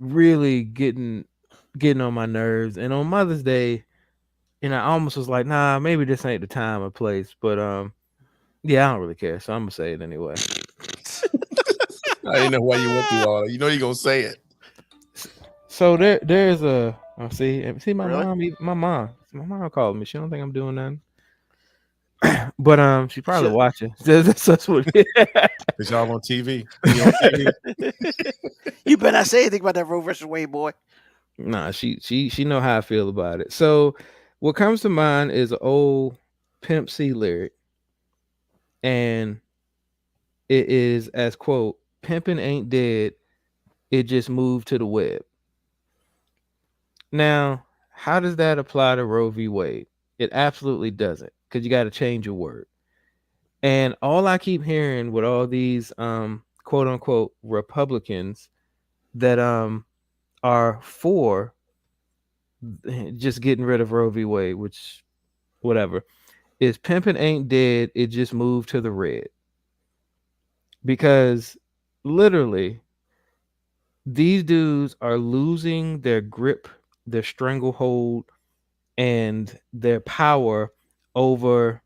really getting on my nerves. And on Mother's Day, I almost was like, nah, maybe this ain't the time or place. But yeah, I don't really care, so I'm gonna say it anyway. I didn't know why you went through all that. You know you're gonna say it. So there's a see my Really? mom called me. She don't think I'm doing nothing. But she probably watching. That's what it is. Is y'all on TV? You better not say anything about that Roe versus Wade, boy. Nah, she know how I feel about it. So what comes to mind is an old Pimp C lyric, and it is as quote, "Pimpin' ain't dead, it just moved to the web." Now, how does that apply to Roe v. Wade? It absolutely doesn't, because you got to change your word. And all I keep hearing with all these quote unquote Republicans that are for just getting rid of Roe v. Wade, which whatever, is pimping ain't dead, it just moved to the red. Because literally these dudes are losing their grip, their stranglehold, and their power over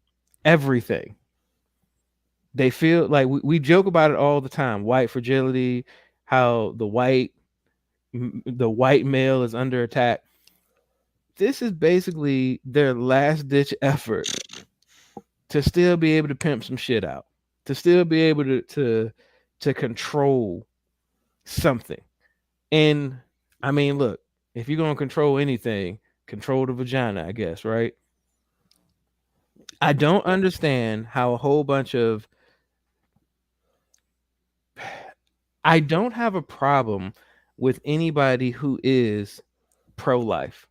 everything. They feel like we joke about it all the time, white fragility, how the white male is under attack. This is basically their last ditch effort to still be able to pimp some shit out. to still be able to control something. And I mean, look, if you're gonna control anything, control the vagina, I guess, right? I don't understand how a whole bunch of I don't have a problem with anybody who is pro-life.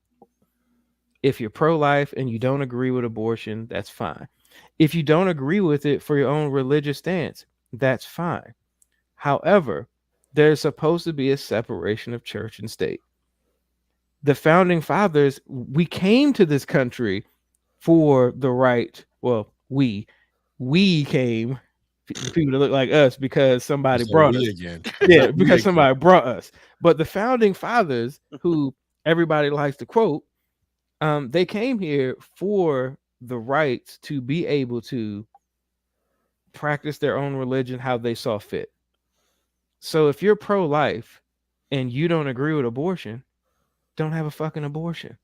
If you're pro-life and you don't agree with abortion, that's fine. If you don't agree with it for your own religious stance, that's fine. However, there's supposed to be a separation of church and state. The founding fathers, we came to this country for the right. Well, we came, people that look like us, because somebody brought us. Again. Yeah, because somebody brought us. But the founding fathers, who everybody likes to quote, they came here for the rights to be able to practice their own religion how they saw fit. So if you're pro-life and you don't agree with abortion, don't have a fucking abortion.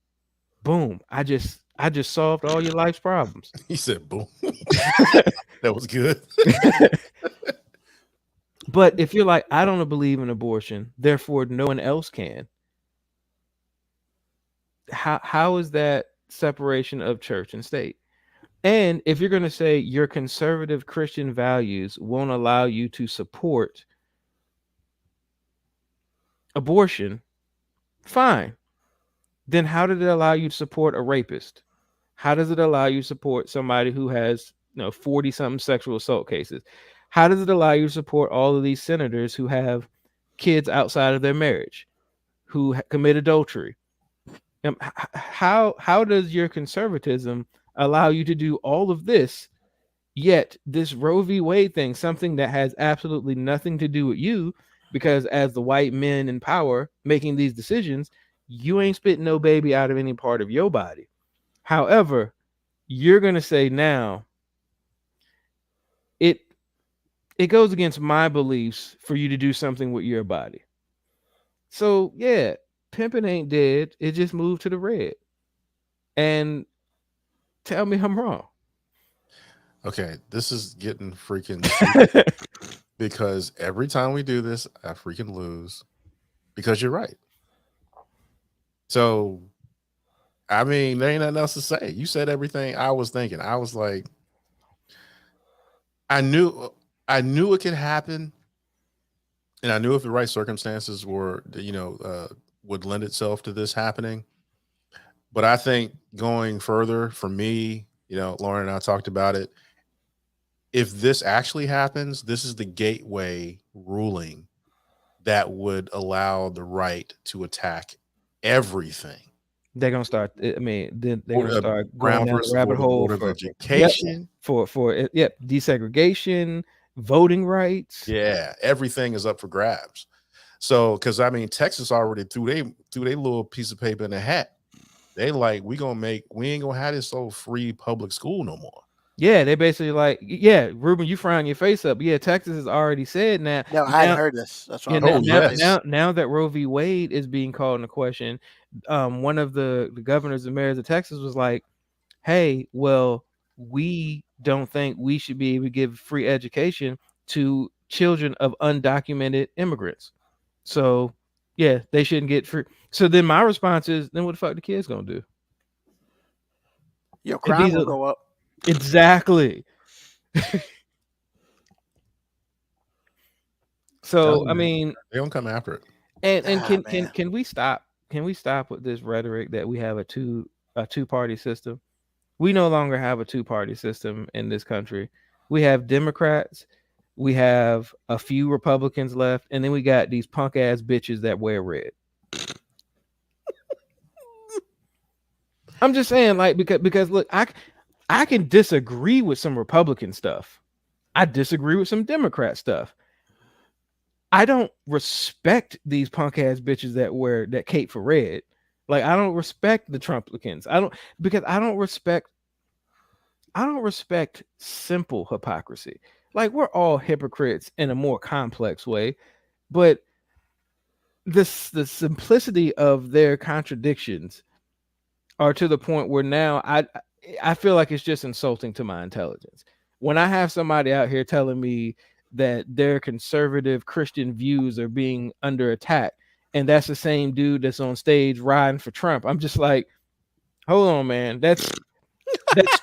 Boom. I just solved all your life's problems. He said boom. That was good. But if you're like, I don't believe in abortion, therefore no one else can. How is that separation of church and state? And if you're going to say your conservative Christian values won't allow you to support abortion, fine. Then how did it allow you to support a rapist? How does it allow you to support somebody who has 40-something sexual assault cases? How does it allow you to support all of these senators who have kids outside of their marriage, who commit adultery? How does your conservatism allow you to do all of this, yet this Roe v. Wade thing, something that has absolutely nothing to do with you, because as the white men in power making these decisions, you ain't spitting no baby out of any part of your body. However, you're going to say now, it goes against my beliefs for you to do something with your body. So yeah, pimping ain't dead. It just moved to the red. And tell me I'm wrong. Okay, this is getting freaking because every time we do this, I freaking lose because you're right. So, I mean, there ain't nothing else to say. You said everything I was thinking. I was like, I knew it could happen, and I knew if the right circumstances were, would lend itself to this happening. But I think going further for me, Lauren and I talked about it. If this actually happens, this is the gateway ruling that would allow the right to attack everything. They're gonna start. I mean, they're gonna start going down the rabbit hole for education, for desegregation, voting rights. Yeah, everything is up for grabs. So, because I mean, Texas already threw their little piece of paper in the hat. They like, we ain't gonna have this old free public school no more. Yeah, they basically like, yeah, Ruben, you frying your face up. Yeah, Texas has already said now. No, I hadn't heard this. That's what now that Roe v. Wade is being called into question, one of the governors and mayors of Texas was like, hey, well, we don't think we should be able to give free education to children of undocumented immigrants. So yeah, they shouldn't get free. So then my response is, then what the fuck the kids gonna do? Your crime will go up. Exactly. So I mean, they don't come after it. And can we stop? Can we stop with this rhetoric that we have a two-party system? We no longer have a two-party system in this country. We have Democrats, we have a few Republicans left, and then we got these punk ass bitches that wear red. I'm just saying, like, because look, I can disagree with some Republican stuff. I disagree with some Democrat stuff. I don't respect these punk ass bitches that cape for red. Like, I don't respect the Trumplicans. I don't respect simple hypocrisy. Like, we're all hypocrites in a more complex way, but the simplicity of their contradictions are to the point where now I feel like it's just insulting to my intelligence. when I have somebody out here telling me that their conservative Christian views are being under attack, and that's the same dude that's on stage riding for Trump, I'm just like, hold on, man. That's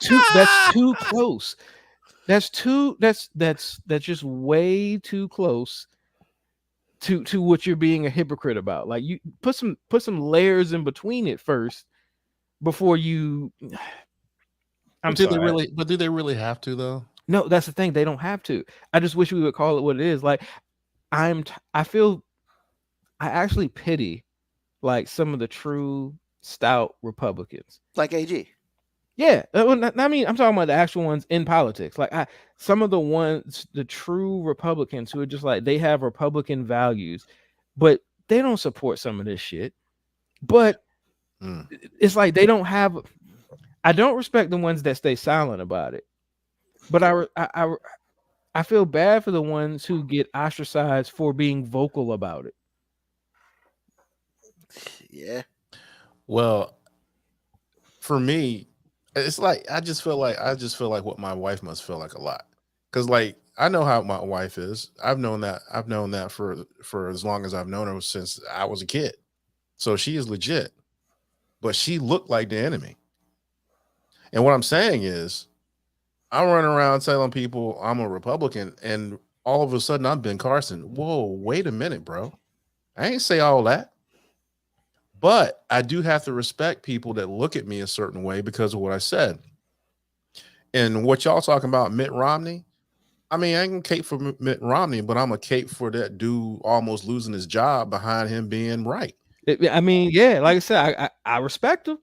too close. That's just way too close to what you're being a hypocrite about. Like, you put some layers in between it first before you. But do they really have to though? No, that's the thing. They don't have to. I just wish we would call it what it is. Like, I actually pity like some of the true stout Republicans, like AG. Yeah, I mean, I'm talking about the actual ones in politics. Like, some of the ones, the true Republicans who are just like, they have Republican values, but they don't support some of this shit. But it's like they don't have. I don't respect the ones that stay silent about it, but I feel bad for the ones who get ostracized for being vocal about it. Yeah. Well, for me, it's like I just feel like what my wife must feel like a lot, because like I know how my wife is. I've known that for as long as I've known her, since I was a kid. So she is legit, but she looked like the enemy. And what I'm saying is, I run around telling people I'm a Republican, and all of a sudden I'm Ben Carson. Whoa, wait a minute, bro. I ain't say all that. But I do have to respect people that look at me a certain way because of what I said. And what y'all talking about, Mitt Romney? I mean, I ain't gonna cape for Mitt Romney, but I'm a cape for that dude almost losing his job behind him being right. I mean, yeah, like I said, I respect him.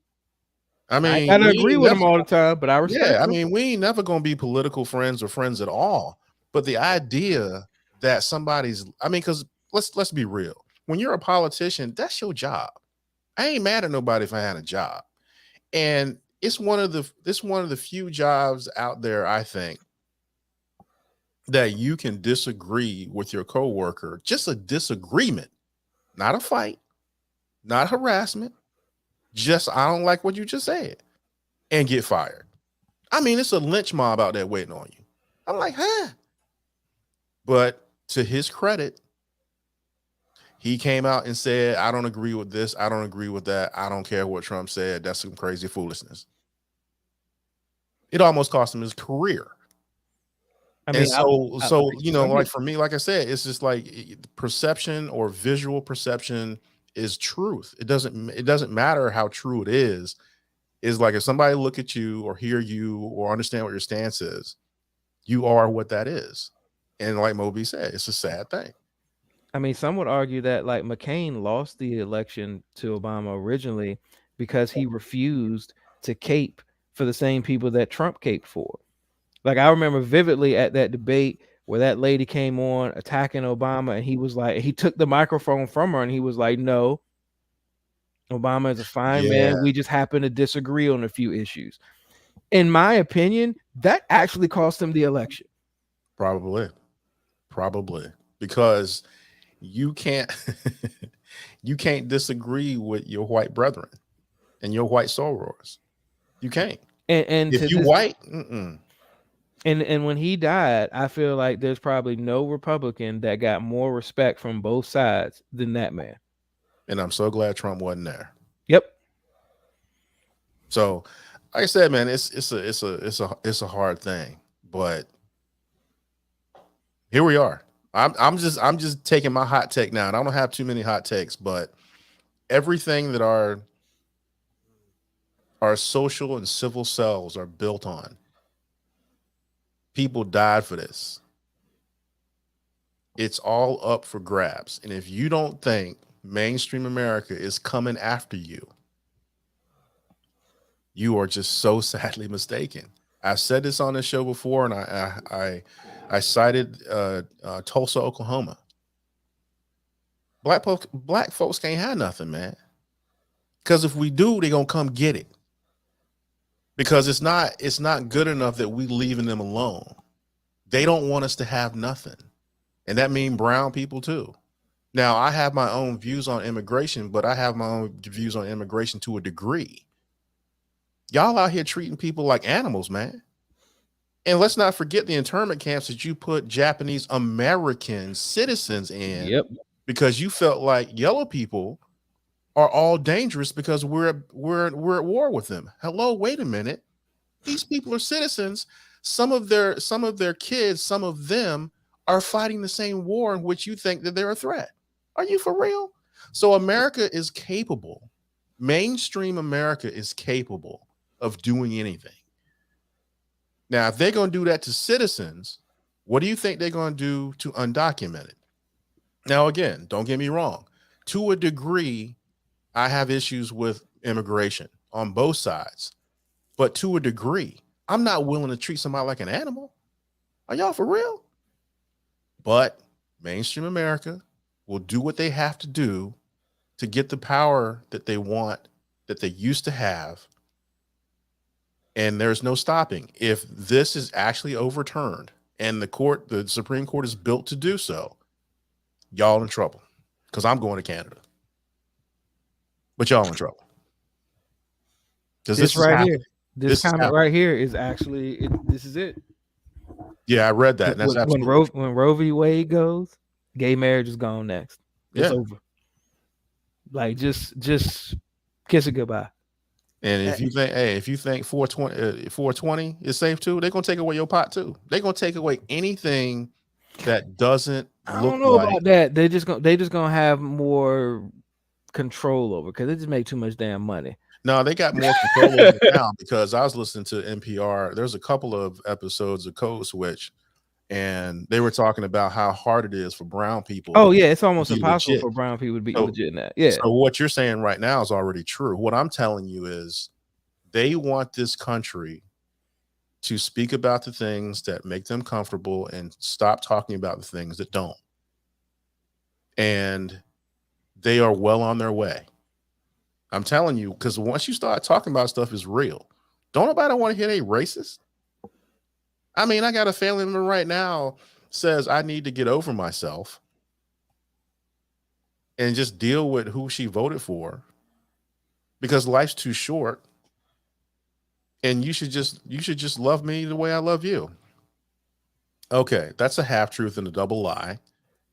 I mean, I gotta agree with him all the time, but I respect him. I mean, we ain't never gonna be political friends or friends at all. But the idea that somebody's, I mean, because let's be real. When you're a politician, that's your job. I ain't mad at nobody if I had a job. And it's one of the few jobs out there, I think, that you can disagree with your coworker, just a disagreement, not a fight, not harassment, just I don't like what you just said, and get fired. I mean, it's a lynch mob out there waiting on you. I'm like, huh? But to his credit, he came out and said, I don't agree with this. I don't agree with that. I don't care what Trump said. That's some crazy foolishness. It almost cost him his career. I mean, and so you know, like for me, like I said, it's just like perception or visual perception is truth. It doesn't matter how true it is. It's like if somebody look at you or hear you or understand what your stance is, you are what that is. And like Moby said, it's a sad thing. I mean, some would argue that like McCain lost the election to Obama originally because he refused to cape for the same people that Trump caped for. Like, I remember vividly at that debate where that lady came on attacking Obama, and he was like, he took the microphone from her and he was like, no, Obama is a fine man. We just happen to disagree on a few issues. In my opinion, that actually cost him the election. Probably. Because you can't disagree with your white brethren and your white sorors. You can't. And if you white, And when he died, I feel like there's probably no Republican that got more respect from both sides than that man. And I'm so glad Trump wasn't there. Yep. So, like I said, man, it's a hard thing, but here we are. I'm just taking my hot take now, and I don't have too many hot takes, but everything that our social and civil selves are built on, people died for this. It's all up for grabs. And if you don't think mainstream America is coming after you, you are just so sadly mistaken. I've said this on this show before, and I cited Tulsa, Oklahoma. Black folks can't have nothing, man. Because if we do, they're gonna come get it. Because it's not good enough that we leaving them alone. They don't want us to have nothing. And that means brown people too. Now, I have my own views on immigration, but I have my own views on immigration to a degree. Y'all out here treating people like animals, man. And let's not forget the internment camps that you put Japanese American citizens in. Yep. Because you felt like yellow people are all dangerous because we're at war with them. Hello, wait a minute. These people are citizens. Some of their kids, some of them are fighting the same war in which you think that they're a threat. Are you for real? So America is capable. Mainstream America is capable of doing anything. Now, if they're going to do that to citizens, what do you think they're going to do to undocumented? Now, again, don't get me wrong. To a degree, I have issues with immigration on both sides. But to a degree, I'm not willing to treat somebody like an animal. Are y'all for real? But mainstream America will do what they have to do to get the power that they want, that they used to have. And there's no stopping. If this is actually overturned and the Supreme Court is built to do so, y'all in trouble, because I'm going to Canada. But y'all in trouble. Because this right is here. This comment right here is actually this is it. Yeah, I read that. And that's when Roe v. Wade goes, gay marriage is gone next. It's over. Like just kiss it goodbye. And if you think 420 is safe too, they're gonna take away your pot too. They're gonna take away anything that doesn't. I don't know about that. They just gonna have more control over, because they just make too much damn money. No, they got more control over it now, because I was listening to NPR. There's a couple of episodes of Code Switch, and they were talking about how hard it is for brown people. Oh yeah, it's almost impossible for brown people to be legit in that. Yeah. So what you're saying right now is already true. What I'm telling you is they want this country to speak about the things that make them comfortable and stop talking about the things that don't. And they are well on their way. I'm telling you, because once you start talking about stuff is real, don't nobody want to hear they racist. I mean, I got a family member right now says I need to get over myself and just deal with who she voted for, because life's too short. And you should just love me the way I love you. Okay, that's a half truth and a double lie,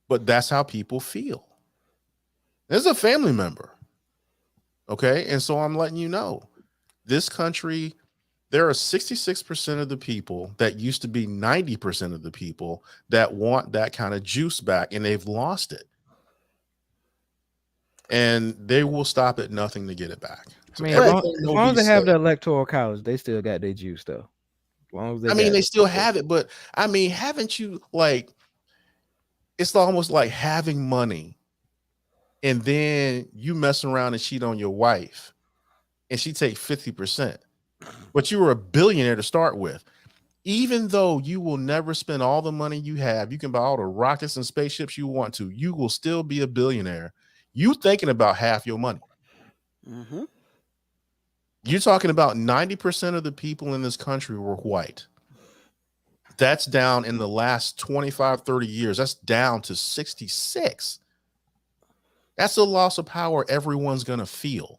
but that's how people feel. There's a family member. Okay, and so I'm letting you know, this country, there are 66% of the people that used to be 90% of the people that want that kind of juice back, and they've lost it. And they will stop at nothing to get it back. So I mean, as long as they have the electoral college, they still got their juice though. As long as they still have it, but I mean, haven't you, like, it's almost like having money and then you mess around and cheat on your wife and she take 50%, but you were a billionaire to start with. Even though you will never spend all the money you have, you can buy all the rockets and spaceships you want to, you will still be a billionaire. You thinking about half your money. Mm-hmm. You're talking about 90% of the people in this country were white. That's down in the last 25, 30 years. That's down to 66. That's a loss of power everyone's going to feel,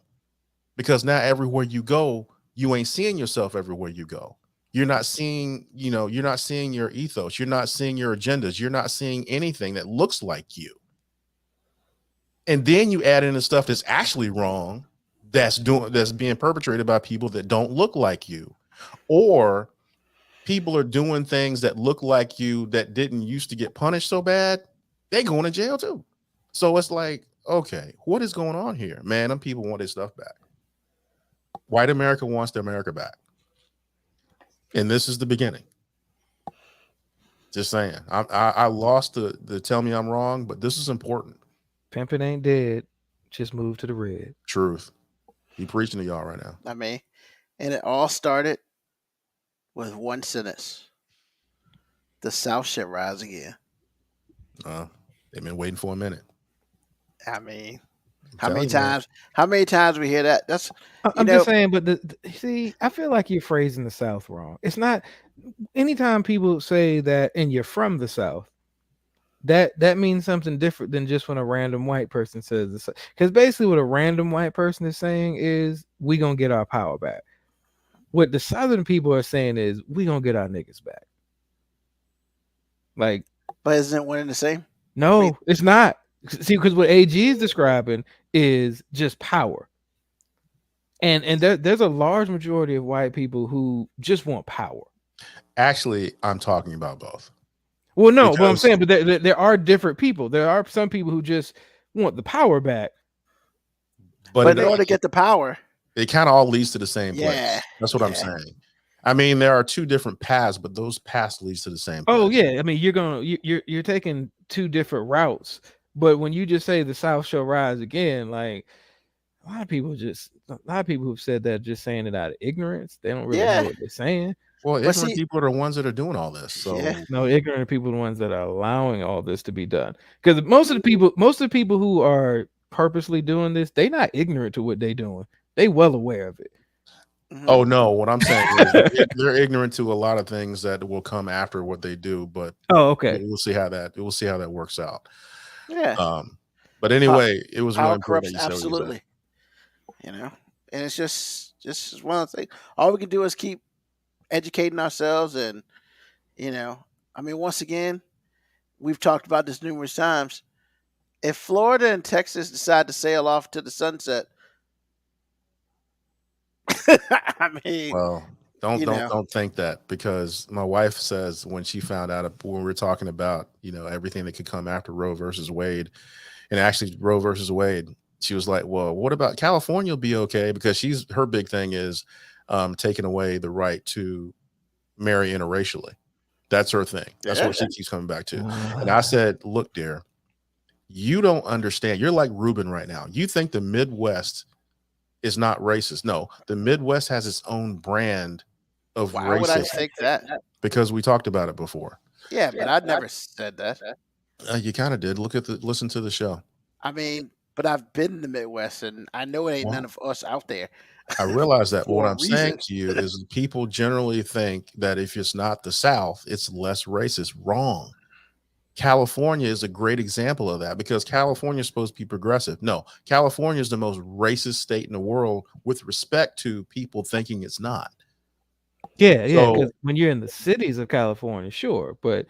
because now everywhere you go, you ain't seeing yourself everywhere you go. You're not seeing, you're not seeing your ethos. You're not seeing your agendas. You're not seeing anything that looks like you. And then you add in the stuff that's actually wrong, that's being perpetrated by people that don't look like you, or people are doing things that look like you that didn't used to get punished so bad, they going to jail too. So it's like, okay, what is going on here? Man, them people want their stuff back. White America wants their America back. And this is the beginning. Just saying. I lost the tell me I'm wrong, but this is important. Pimpin' ain't dead. Just move to the red. Truth. He preaching to y'all right now. I mean, and it all started with one sentence. The South should rise again. They've been waiting for a minute. I mean, how many times we hear that? That's I'm just saying, but see, I feel like you're phrasing the South wrong. It's not. Anytime people say that and you're from the South, that means something different than just when a random white person says this. Because basically what a random white person is saying is we gonna get our power back. What the Southern people are saying is we gonna get our niggas back. Like, But isn't it one and the same? no, it's not. See, because what AG is describing is just power. And there's a large majority of white people who just want power. Actually, I'm talking about both. Well, no, but I'm Because- saying, but there are different people. There are some people who just want the power back. But in order to get the power, it kind of all leads to the same place. Yeah, That's what I'm yeah. saying. I mean, there are two different paths, but those paths leads to the same place. Oh yeah, I mean you're taking two different routes, but when you just say the South shall rise again, like a lot of people who've said that just saying it out of ignorance. They don't really Yeah. know what they're saying. Well, But ignorant see- people are the ones that are doing all this. So Yeah. No, ignorant people are the ones that are allowing all this to be done. Because most of the people who are purposely doing this, they're not ignorant to what they're doing. They well aware of it. Mhm. oh no, what I'm saying is they're ignorant to a lot of things that will come after what they do, but Oh, okay. we'll see how that works out. yeah, But anyway, it was really power important corrupts that you said what you said. absolutely. You know, and it's just one of the things. All we can do is keep educating ourselves, and I mean, once again, we've talked about this numerous times. If Florida and Texas decide to sail off to the sunset, I mean, Well, You know. don't think that, because my wife says when she found out when we were talking about everything that could come after Roe versus Wade, and actually Roe versus Wade, she was like, "Well, what about California? Will be okay?" Because her big thing is taking away the right to marry interracially. That's her thing. That's what she keeps coming back to. And I said, "Look, dear, you don't understand. You're like Ruben right now. You think the Midwest is not racist. No, the Midwest has its own brand of why would I racism think that? because we talked about it before. Yeah, but I'd never said that. You kind of did. Listen to the show. I mean, but I've been in the Midwest, and I know it ain't none of us out there. I realize that. But what For a I'm saying reason. to you is people generally think that if it's not the South, it's less racist. Wrong. California is a great example of that because California is supposed to be progressive. No, California is the most racist state in the world with respect to people thinking it's not. Yeah. So- Because when you're in the cities of California, sure, but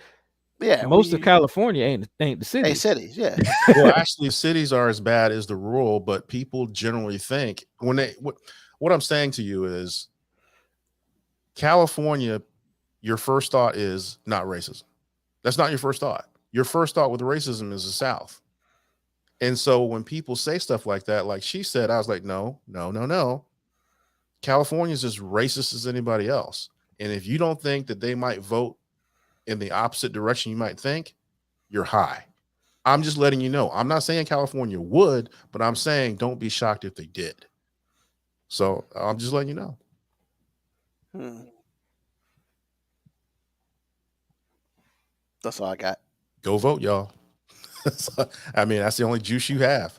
Yeah, most of California ain't the city. cities. Yeah, Well, actually, cities are as bad as the rural, but people generally think what I'm saying to you is California, your first thought is not racism. That's not your first thought. Your first thought with racism is the South. And so when people say stuff like that, like she said, I was like, no. California is as racist as anybody else. And if you don't think that they might vote in the opposite direction you might think, you're high. I'm just letting you know. I'm not saying California would, but I'm saying don't be shocked if they did. So I'm just letting you know. Hmm. That's all I got. Go vote, y'all. I mean, that's the only juice you have.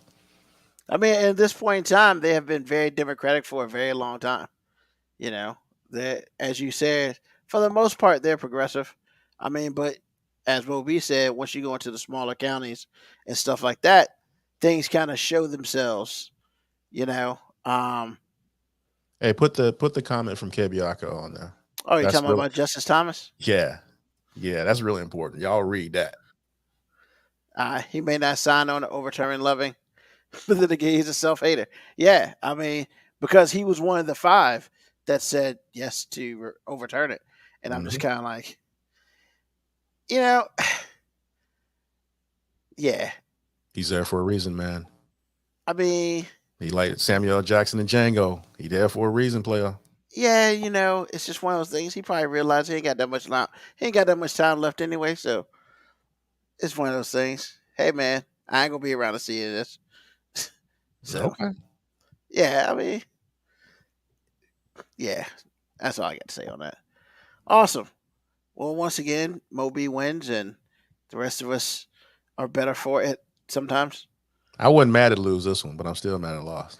I mean, at this point in time, they have been very democratic for a very long time. You know, that as you said, for the most part, they're progressive. I mean, but as what we said, once you go into the smaller counties and stuff like that, things kind of show themselves. You know. Hey, put the comment from Kebiaka on there. Oh, you're That's talking really- about Justice Thomas? Yeah, that's really important. Y'all read that. He may not sign on to overturning Loving, but then again, he's a self-hater. Yeah, I mean, because he was one of the 5 that said yes to overturn it, and I'm just kind of like, yeah. He's there for a reason, man. I mean, He like Samuel L. Jackson and Django. He there for a reason, player. yeah, it's just one of those things. He probably realized he ain't got that much time left anyway. So it's one of those things. Hey, man, I ain't gonna be around to see this. So Okay. yeah, I mean, yeah, that's all I got to say on that. Awesome. Well, once again, Moby wins, and the rest of us are better for it sometimes. I wasn't mad at lose this one, but I'm still mad at loss.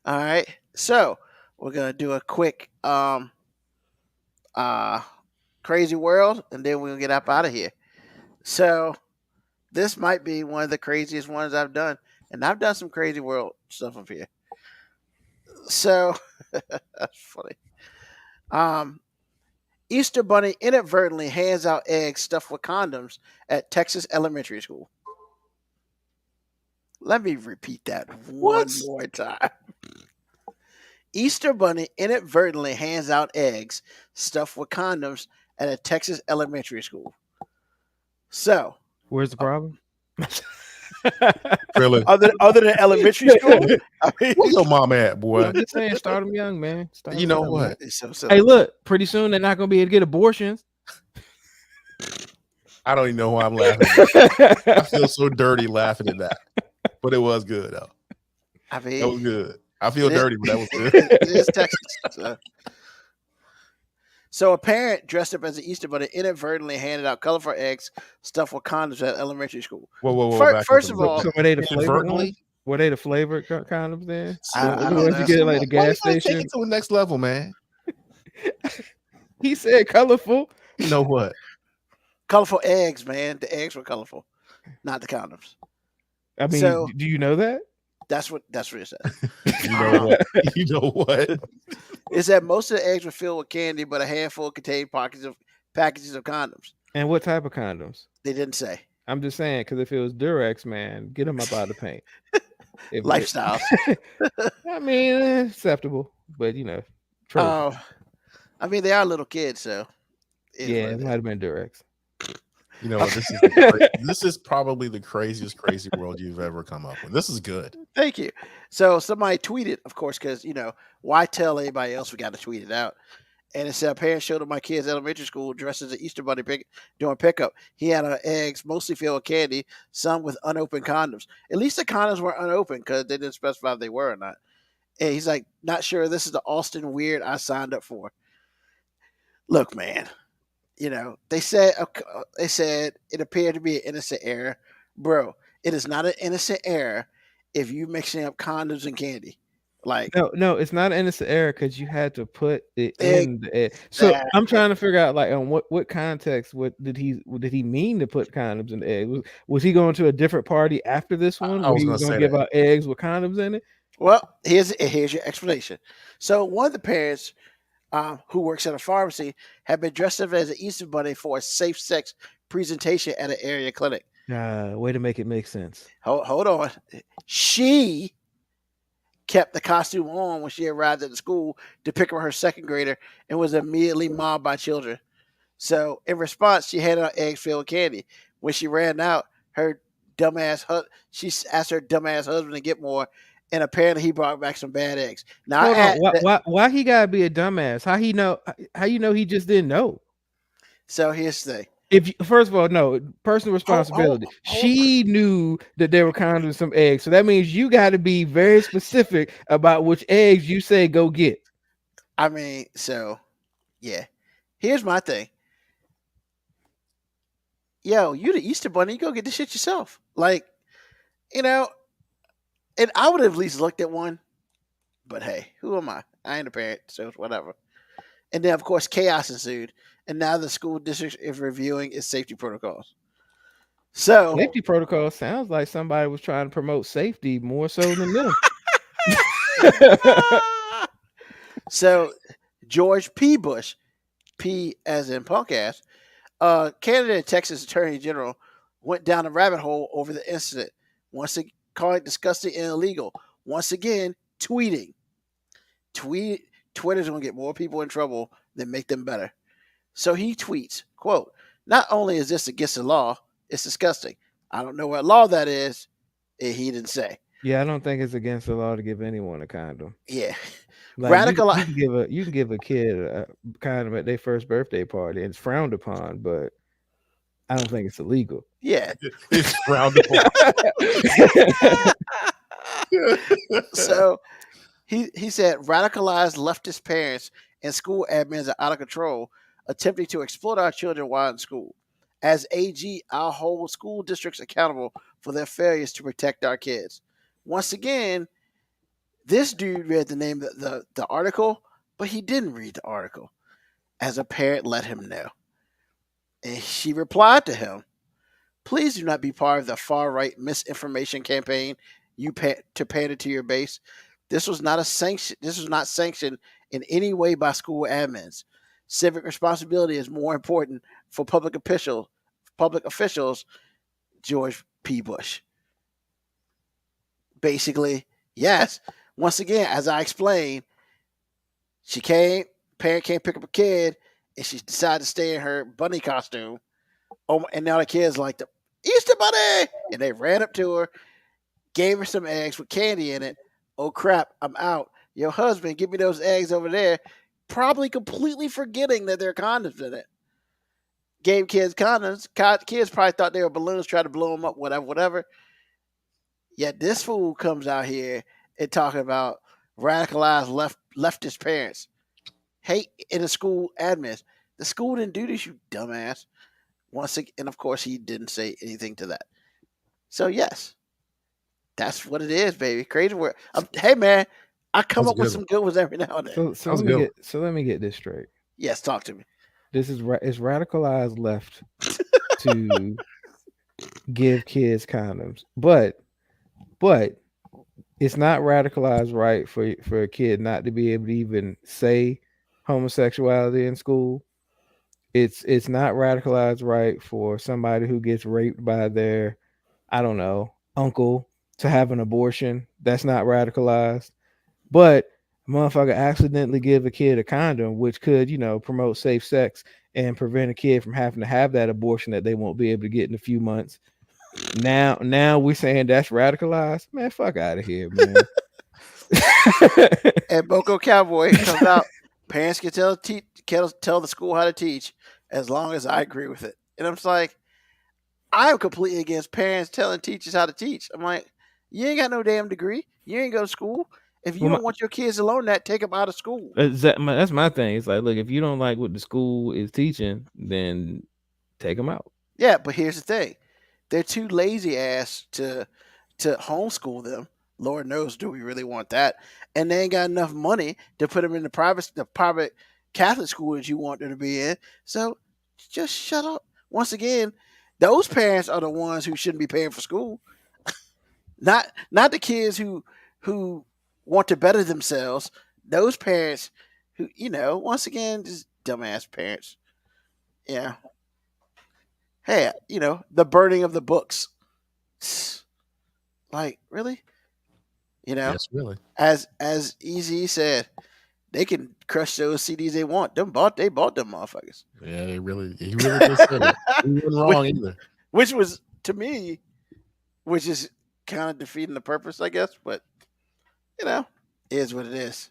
All right. So we're gonna do a quick crazy world, and then we'll get up out of here. So this might be one of the craziest ones I've done, and I've done some crazy world stuff up here. So that's funny. Easter Bunny inadvertently hands out eggs stuffed with condoms at Texas elementary school. Let me repeat that one more time. Easter Bunny inadvertently hands out eggs stuffed with condoms at a Texas elementary school. So, Where's the problem? Really? other than elementary school, I mean, Where your mom at, boy? I'm just saying, start them young, man. Start You 'em know young, what? man. it's so silly. Hey, look, pretty soon they're not gonna be able to get abortions. I don't even know why I'm laughing. I feel so dirty laughing at that, but it was good though. I mean, That was good. I feel It is- dirty, but that was good. it is Texas. So a parent dressed up as an Easter Bunny inadvertently handed out colorful eggs stuffed with condoms at elementary school. Whoa! Fir- back first up. of all- So were they the flavored Inadvertently? ones? Were they the flavored condoms then? I The don't ones know. you get at like the Why you gas gotta take station? it to the next level, man. He said colorful. You know what? Colorful eggs, man. The eggs were colorful, not the condoms. I mean, So- do you know that? That's what it said. You know what? You know what? It said most of the eggs were filled with candy, but a handful contained packages of condoms. And what type of condoms? They didn't say. I'm just saying, because if it was Durex, man, get them up out of the paint. If- Lifestyles. I mean, acceptable, but you know, true. I mean, they are little kids, so it is Yeah, what it it is. might have been Durex. You know what? This is probably the crazy world you've ever come up with. This is good. Thank you. So somebody tweeted, of course, because why tell anybody else? We got to tweet it out. And it said, a parent showed up my kid's elementary school dressed as an Easter Bunny doing pickup. He had eggs, mostly filled with candy, some with unopened condoms. At least the condoms were unopened because they didn't specify if they were or not. And he's like, not sure this is the Austin weird I signed up for. Look, man, they said it appeared to be an innocent error. Bro, it is not an innocent error if you mixing up condoms and candy. Like, No, it's not an innocent error because you had to put it in the egg. So I'm Exactly. trying to figure out, like, on what context, what did he mean to put condoms in the egg? Was he going to a different party after this one? I where was he gonna was going say to give that. out eggs with condoms in it? well, here's your explanation. So one of the parents who works at a pharmacy had been dressed up as an Easter Bunny for a safe sex presentation at an area clinic. Way to make it make sense. Hold on. She kept the costume on when she arrived at the school to pick up her second grader and was immediately mobbed by children. So in response, she handed out eggs filled with candy. When she ran out, she asked her dumbass husband to get more, and apparently he brought back some bad eggs. Now, Hold on. Why he gotta be a dumbass? How you know he just didn't know? So here's the thing. First of all, no personal responsibility. She knew that there were condoms and some eggs, so that means you got to be very specific about which eggs you say go get. I mean, so yeah. Here's my thing. Yo, you the Easter Bunny, you go get the shit yourself. Like, and I would have at least looked at one. But hey, who am I? I ain't a parent, so it's whatever. And then of course chaos ensued. And now the school district is reviewing its safety protocols. So Safety protocol sounds like somebody was trying to promote safety more so than them. So George P. Bush, P as in punk ass, candidate Texas Attorney General, went down a rabbit hole over the incident. Once again, calling it disgusting and illegal. Once again, tweeting. Twitter's gonna get more people in trouble than make them better. So he tweets, quote, "Not only is this against the law, it's disgusting. I don't know what law that is." And he didn't say. Yeah, I don't think it's against the law to give anyone a condom. Yeah. Like, you can give a kid a condom at their first birthday party, and it's frowned upon, but I don't think it's illegal. Yeah. It's frowned upon. So he said radicalized leftist parents and school admins are out of control, attempting to exploit our children while in school. As AG, I'll hold school districts accountable for their failures to protect our kids. Once again, this dude read the name of the article, but he didn't read the article. As a parent, let him know. And she replied to him, "Please do not be part of the far-right misinformation campaign to pander to your base. This was not sanctioned in any way by school admins. Civic responsibility is more important for public officials, George P. Bush. Basically, yes. Once again, as I explained, parent can't pick up a kid, and she decided to stay in her bunny costume. Oh, and now the kid's like the Easter bunny, and they ran up to her, gave her some eggs with candy in it. Oh crap, I'm out. Your husband, give me those eggs over there. Probably completely forgetting that there are condoms in it. Gave kids condoms. Kids probably thought they were balloons, tried to blow them up, whatever. Yet this fool comes out here and talking about radicalized leftist parents. Hate in the school admins. The school didn't do this, you dumbass. Once again, and of course, he didn't say anything to that. So yes, that's what it is, baby. Crazy word. Hey man, I come up with some good ones every now and then. So let me get this straight. Yes, talk to me. This is it's radicalized left to give kids condoms, but it's not radicalized right for a kid not to be able to even say homosexuality in school. It's not radicalized right for somebody who gets raped by their, I don't know, uncle to have an abortion. That's not radicalized. But motherfucker accidentally give a kid a condom, which could, promote safe sex and prevent a kid from having to have that abortion that they won't be able to get in a few months. Now we're saying that's radicalized. Man, fuck out of here, man. And Boko Cowboy comes out. Parents can tell the school how to teach as long as I agree with it. And I'm just like, I'm completely against parents telling teachers how to teach. I'm like, you ain't got no damn degree. You ain't go to school. If you don't want your kids to learn that, take them out of school. That's my thing. It's like, look, if you don't like what the school is teaching, then take them out. Yeah, but here's the thing. They're too lazy ass to homeschool them. Lord knows, do we really want that? And they ain't got enough money to put them in the private Catholic school that you want them to be in. So just shut up. Once again, those parents are the ones who shouldn't be paying for school. Not the kids who want to better themselves. Those parents who, once again, just dumbass parents. Yeah. Hey, the burning of the books. Like, really? Yes, really. As Easy said, they can crush those CDs they want. They bought them motherfuckers. Yeah, he really did say that. He wasn't wrong either. Which was, to me, which is kind of defeating the purpose, I guess. But, is what it is.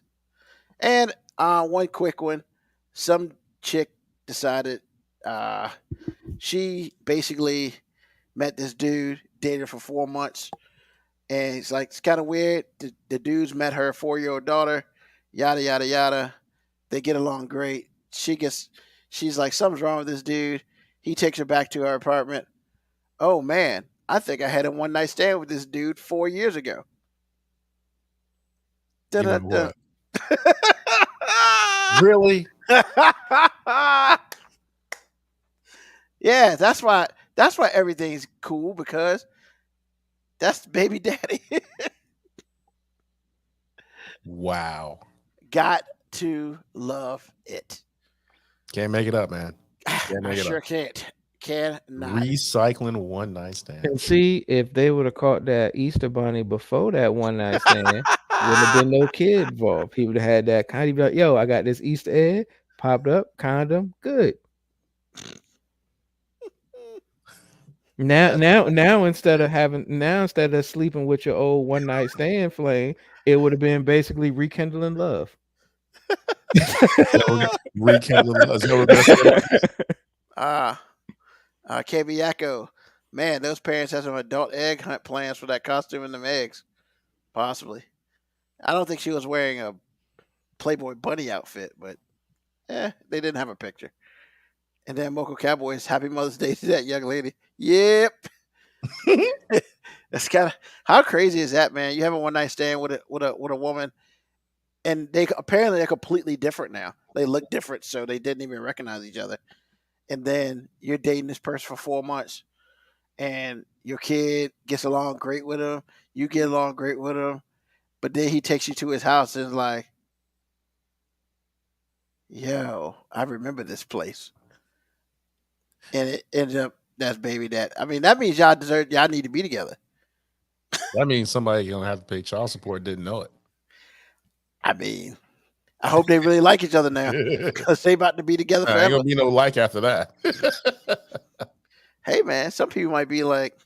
And one quick one. Some chick decided she basically met this dude, dated for 4 months. And it's kind of weird. The dude's met her 4-year-old daughter, yada, yada, yada. They get along great. She's like, something's wrong with this dude. He takes her back to her apartment. Oh, man, I think I had a one-night stand with this dude 4 years ago. What? Really? Yeah, that's why everything's cool, because that's baby daddy. Wow. Got to love it. Can't make it up, man. Can't make it up. Can't. Cannot. Recycling one night stand. And see, if they would have caught that Easter bunny before that one night stand, would have been no kid involved. He would have had that kind of like, yo, I got this Easter egg, popped up, condom, good. Now instead of sleeping with your old one night stand flame, it would have been basically rekindling love. Rekindling love. KB Yakko, man, those parents have some adult egg hunt plans for that costume and them eggs. Possibly. I don't think she was wearing a Playboy bunny outfit, but they didn't have a picture. And then Moco Cowboys, happy Mother's Day to that young lady. Yep. That's kind of, how crazy is that, man? You have a one night stand with a woman, and they're completely different now. They look different, so they didn't even recognize each other. And then you're dating this person for 4 months, and your kid gets along great with him. You get along great with him, But then he takes you to his house and is like, yo, I remember this place. And it ended up that's baby dad. I mean, that means y'all need to be together. That means somebody gonna have to pay child support didn't know it. I mean, I hope they really like each other now because they about to be together Ain't forever. gonna be no like after that. Hey man, some people might be like,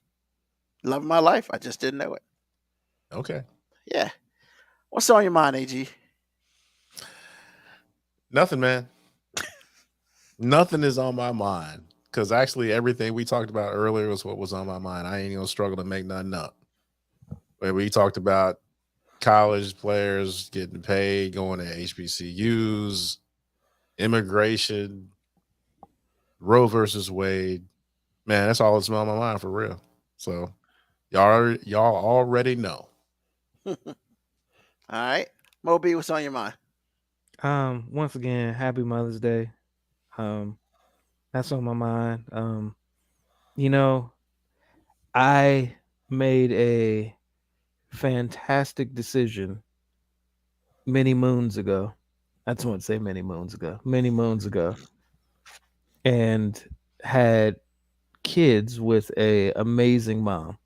loving my life. I just didn't know it. Okay. Yeah. What's on your mind, AG? Nothing, man. Nothing is on my mind. Because actually everything we talked about earlier was what was on my mind. I ain't gonna struggle to make nothing up. But we talked about college players getting paid, going to HBCUs, immigration, Roe versus Wade. Man, that's all that's on my mind for real. So y'all already know. All right. Moby, what's on your mind? Once again, happy Mother's Day. That's on my mind. I made a fantastic decision many moons ago. I just want to say many moons ago, and had kids with a amazing mom.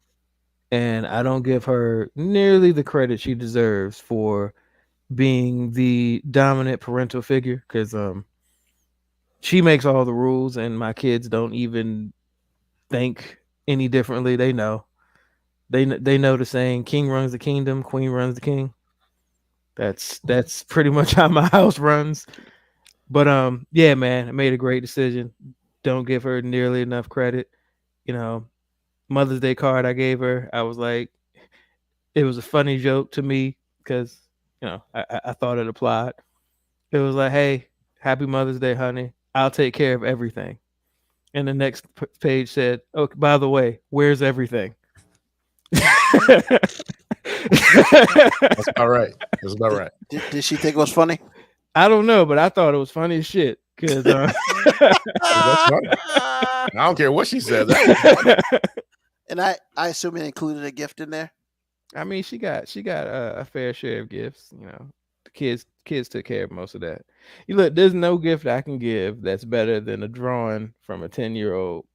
And I don't give her nearly the credit she deserves for being the dominant parental figure, because she makes all the rules and my kids don't even think any differently. They know. They know the saying, king runs the kingdom, queen runs the king. That's pretty much how my house runs. But yeah, man, I made a great decision. Don't give her nearly enough credit. Mother's Day card I gave her, I was like, it was a funny joke to me because I thought it applied. It was like, hey, happy Mother's Day, honey. I'll take care of everything. And the next page said, oh, by the way, where's everything? That's about right. That's about right. Did she think it was funny? I don't know, but I thought it was funny as shit. Because That's funny. I don't care what she said. And I assume it included a gift in there. I mean, she got a fair share of gifts. The kids took care of most of that. You look, there's no gift I can give that's better than a drawing from a 10-year-old.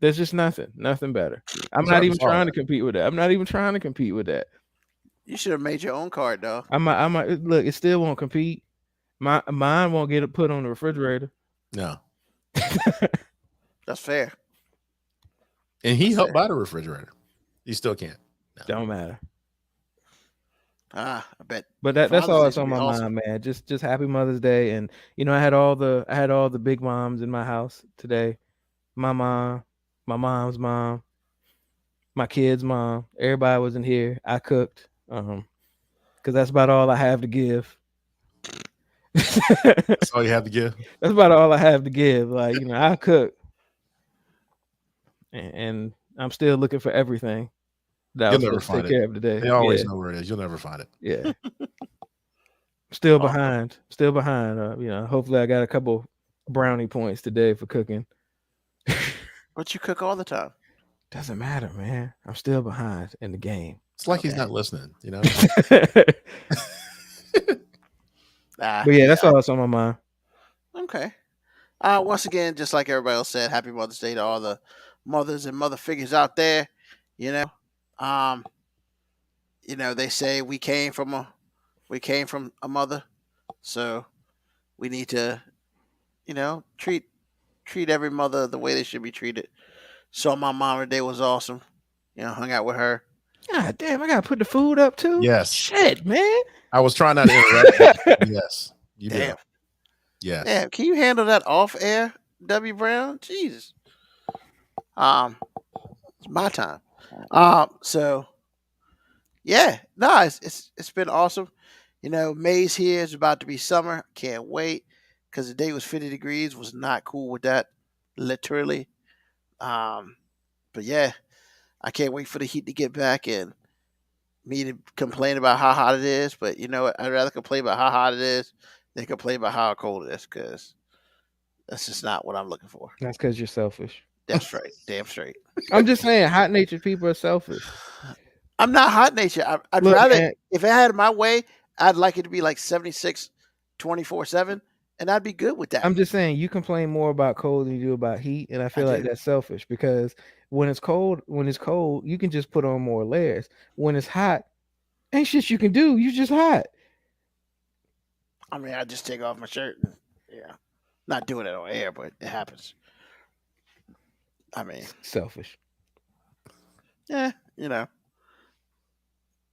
There's just nothing better. I'm not even trying to compete with that. You should have made your own card, though. I might look. It still won't compete. Mine won't get it put on the refrigerator. No. That's fair. And he helped buy the refrigerator. You still can't. No. Don't matter. I bet. But that's all that's on my mind, man. Just happy Mother's Day. And I had all the big moms in my house today. My mom, my mom's mom, my kid's mom. Everybody was in here. I cooked. Because that's about all I have to give. That's all you have to give. That's about all I have to give. Like, I cook. And I'm still looking for everything that You'll I never was find supposed to take care of today. They always know where it is. You'll never find it. Yeah. Still behind. Hopefully I got a couple brownie points today for cooking. But you cook all the time. Doesn't matter, man. I'm still behind in the game. It's like he's not listening, But yeah, that's all that's on my mind. Okay. Once again, just like everybody else said, happy Mother's Day to all the mothers and mother figures out there. They say we came from a mother, so we need to, treat every mother the way they should be treated. So my mom today was awesome. Hung out with her. God damn, I gotta put the food up too. Yes. Shit, man. I was trying not to interrupt you. Yes. You did. Damn. Yes. Damn, can you handle that off air, W. Brown? Jesus. It's my time. So yeah, no, it's been awesome. May's here. It's about to be summer. Can't wait because the day was 50 degrees. Was not cool with that, literally. But yeah, I can't wait for the heat to get back and me to complain about how hot it is. But you know what? I'd rather complain about how hot it is than complain about how cold it is because that's just not what I'm looking for. That's because you're selfish. That's right. Damn straight. I'm just saying, hot-natured people are selfish. I'm not hot nature. I'd Look, rather, man, if I had it my way, I'd like it to be like 76, 24/7, and I'd be good with that. I'm just saying you complain more about cold than you do about heat, and I feel like do. that's selfish because when it's cold, you can just put on more layers. When it's hot, ain't shit you can do. You just hot. I mean, I just take off my shirt. And, yeah, not doing it on air, but it happens. I mean, Selfish. yeah, you know,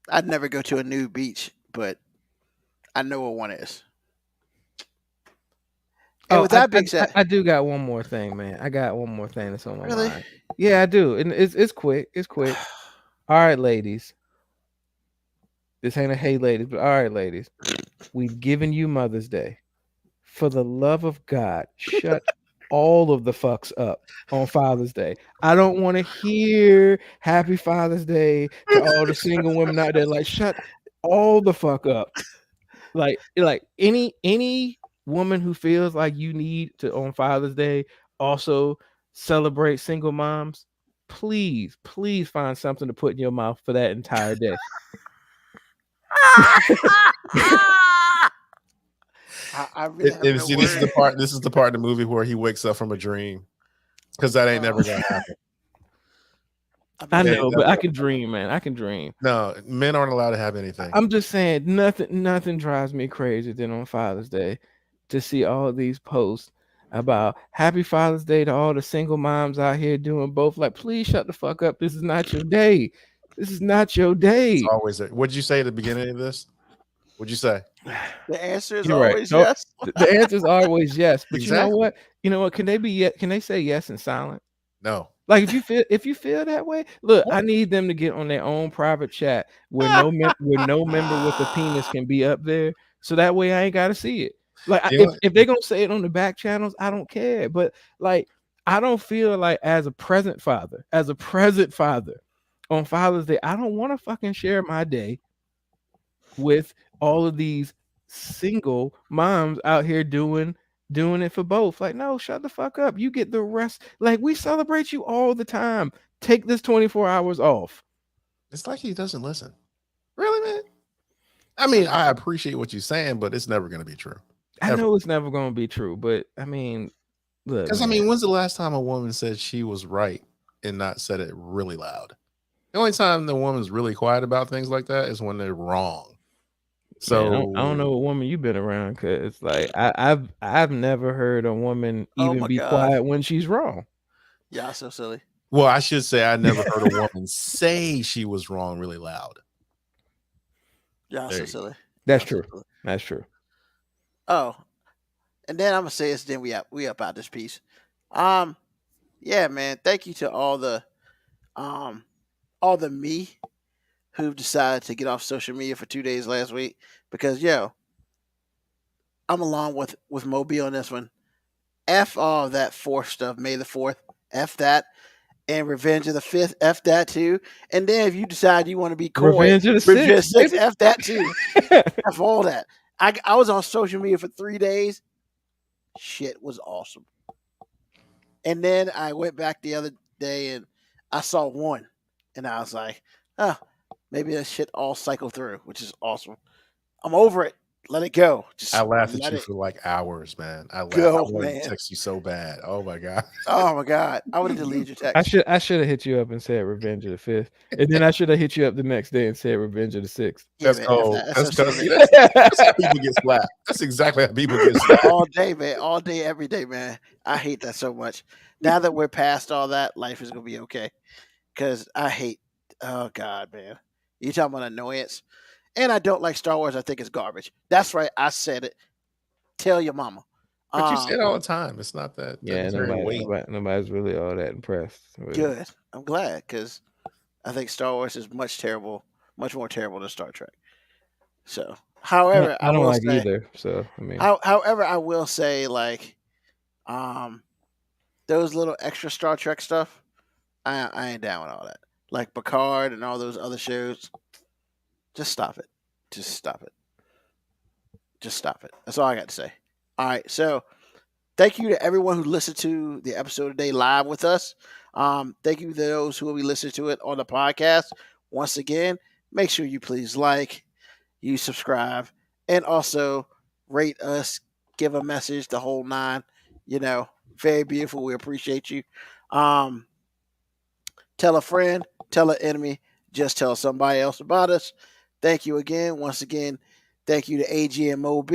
I'd never go to a nude beach, but I know what one is. And with that being said, I do got one more thing, man. I got one more thing that's on my really, mind. Yeah, I do, and it's quick. It's quick. All right, ladies. This ain't a hey, ladies, but all right, ladies. We've given you Mother's Day. For the love of God, shut all of the fucks up on Father's Day. I don't want to hear Happy Father's Day to all the single women out there. Like, shut all the fuck up. Like any woman who feels like you need to on Father's Day also celebrate single moms, please find something to put in your mouth for that entire day. I really have no See, this is the part. This is the part of the movie where he wakes up from a dream, because that ain't never gonna happen. I know, but I can dream, man. I can dream. No, men aren't allowed to have anything. I'm just saying, nothing drives me crazy than on Father's Day to see all these posts about Happy Father's Day to all the single moms out here doing both. Like, please shut the fuck up. This is not your day. This is not your day. It's always it. What'd you say at the beginning of this? What'd you say? The answer is You're right. always No, yes. The answer is always yes. But Exactly. you know what? You know what? Can they say yes in silent? No. Like if you feel that way, look, I need them to get on their own private chat where no member with a penis can be up there, so that way I ain't got to see it. Like if they're gonna say it on the back channels, I don't care. But like I don't feel like as a present father on Father's Day, I don't want to fucking share my day with all of these single moms out here doing it for both. Like, no, shut the fuck up. You get the rest. Like, we celebrate you all the time. Take this 24 hours off. It's like he doesn't listen. Really, man? I mean, I appreciate what you're saying, but it's never going to be true. I know it's never going to be true, but I mean, look. Because, I mean, when's the last time a woman said she was right and not said it really loud? The only time the woman's really quiet about things like that is when they're wrong. So man, I don't know what woman you've been around, because like I've never heard a woman even be quiet when she's wrong. Yeah, so silly. Well, I should say I never heard a woman say she was wrong really loud. Yeah, so silly. That's true. That's true. Oh, and then I'm gonna say this. Then we up out this piece. Yeah, man. Thank you to all the me who've decided to get off social media for 2 days last week, because I'm along with Moby on this one. F all that 4th stuff, May the 4th, F that, and Revenge of the 5th, F that too. And then if you decide you want to be coy, Revenge of the 6th, F that too. F all that. I was on social media for 3 days. Shit was awesome. And then I went back the other day and I saw one, and I was like, oh, maybe that shit all cycle through, which is awesome. I'm over it. Let it go. I laughed at you for like hours, man. I wanted to text you so bad. Oh my god. Oh my god. I would have deleted your text. I should have hit you up and said Revenge of the 5th, and then I should have hit you up the next day and said Revenge of the 6th. That's cold. That's how people get slapped. That's exactly how people get slapped. All day, man. All day, every day, man. I hate that so much. Now that we're past all that, life is gonna be okay. Because I hate. Oh god, man. You talking about annoyance? And I don't like Star Wars. I think it's garbage. That's right. I said it. Tell your mama. But you say it all the time. It's not that. Yeah, nobody's really all that impressed. Really. Good. I'm glad, because I think Star Wars is much more terrible than Star Trek. So, however, I don't like either. So, I mean, however, I will say, like, those little extra Star Trek stuff, I ain't down with all that. Like Picard and all those other shows. Just stop it. Just stop it. Just stop it. That's all I got to say. All right. So thank you to everyone who listened to the episode today live with us. Thank you to those who will be listening to it on the podcast. Once again, make sure you please like, you subscribe, and also rate us, give a message, the whole nine. Very beautiful. We appreciate you. Tell a friend, tell an enemy, just tell somebody else about us. Thank you again. Once again, thank you to AG and Mob.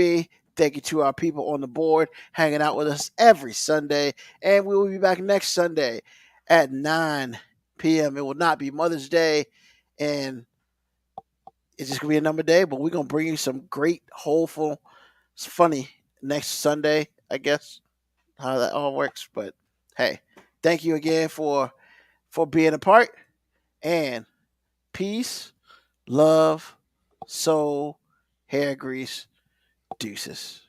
Thank you to our people on the board hanging out with us every Sunday. And we will be back next Sunday at 9 p.m. It will not be Mother's Day, and it's just going to be a number day, but we're going to bring you some great, hopeful, funny next Sunday, I guess, how that all works. But hey, thank you again for being a part, and peace, love, soul, hair grease, deuces.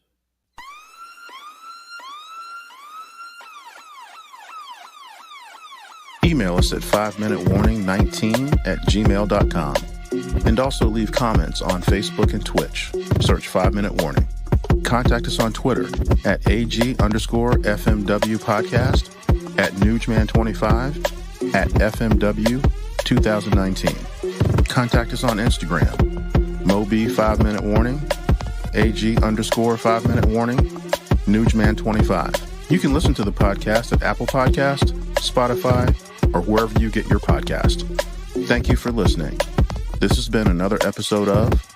Email us at 5minutewarning19@gmail.com. And also leave comments on Facebook and Twitch. Search 5 Minute Warning. Contact us on Twitter at AG_FMW podcast, at Newsman25, at FMW 2019. Contact us on Instagram, Moby 5 Minute Warning, AG_5 Minute Warning, Newsman25. You can listen to the podcast at Apple Podcast, Spotify, or wherever you get your podcast. Thank you for listening. This has been another episode of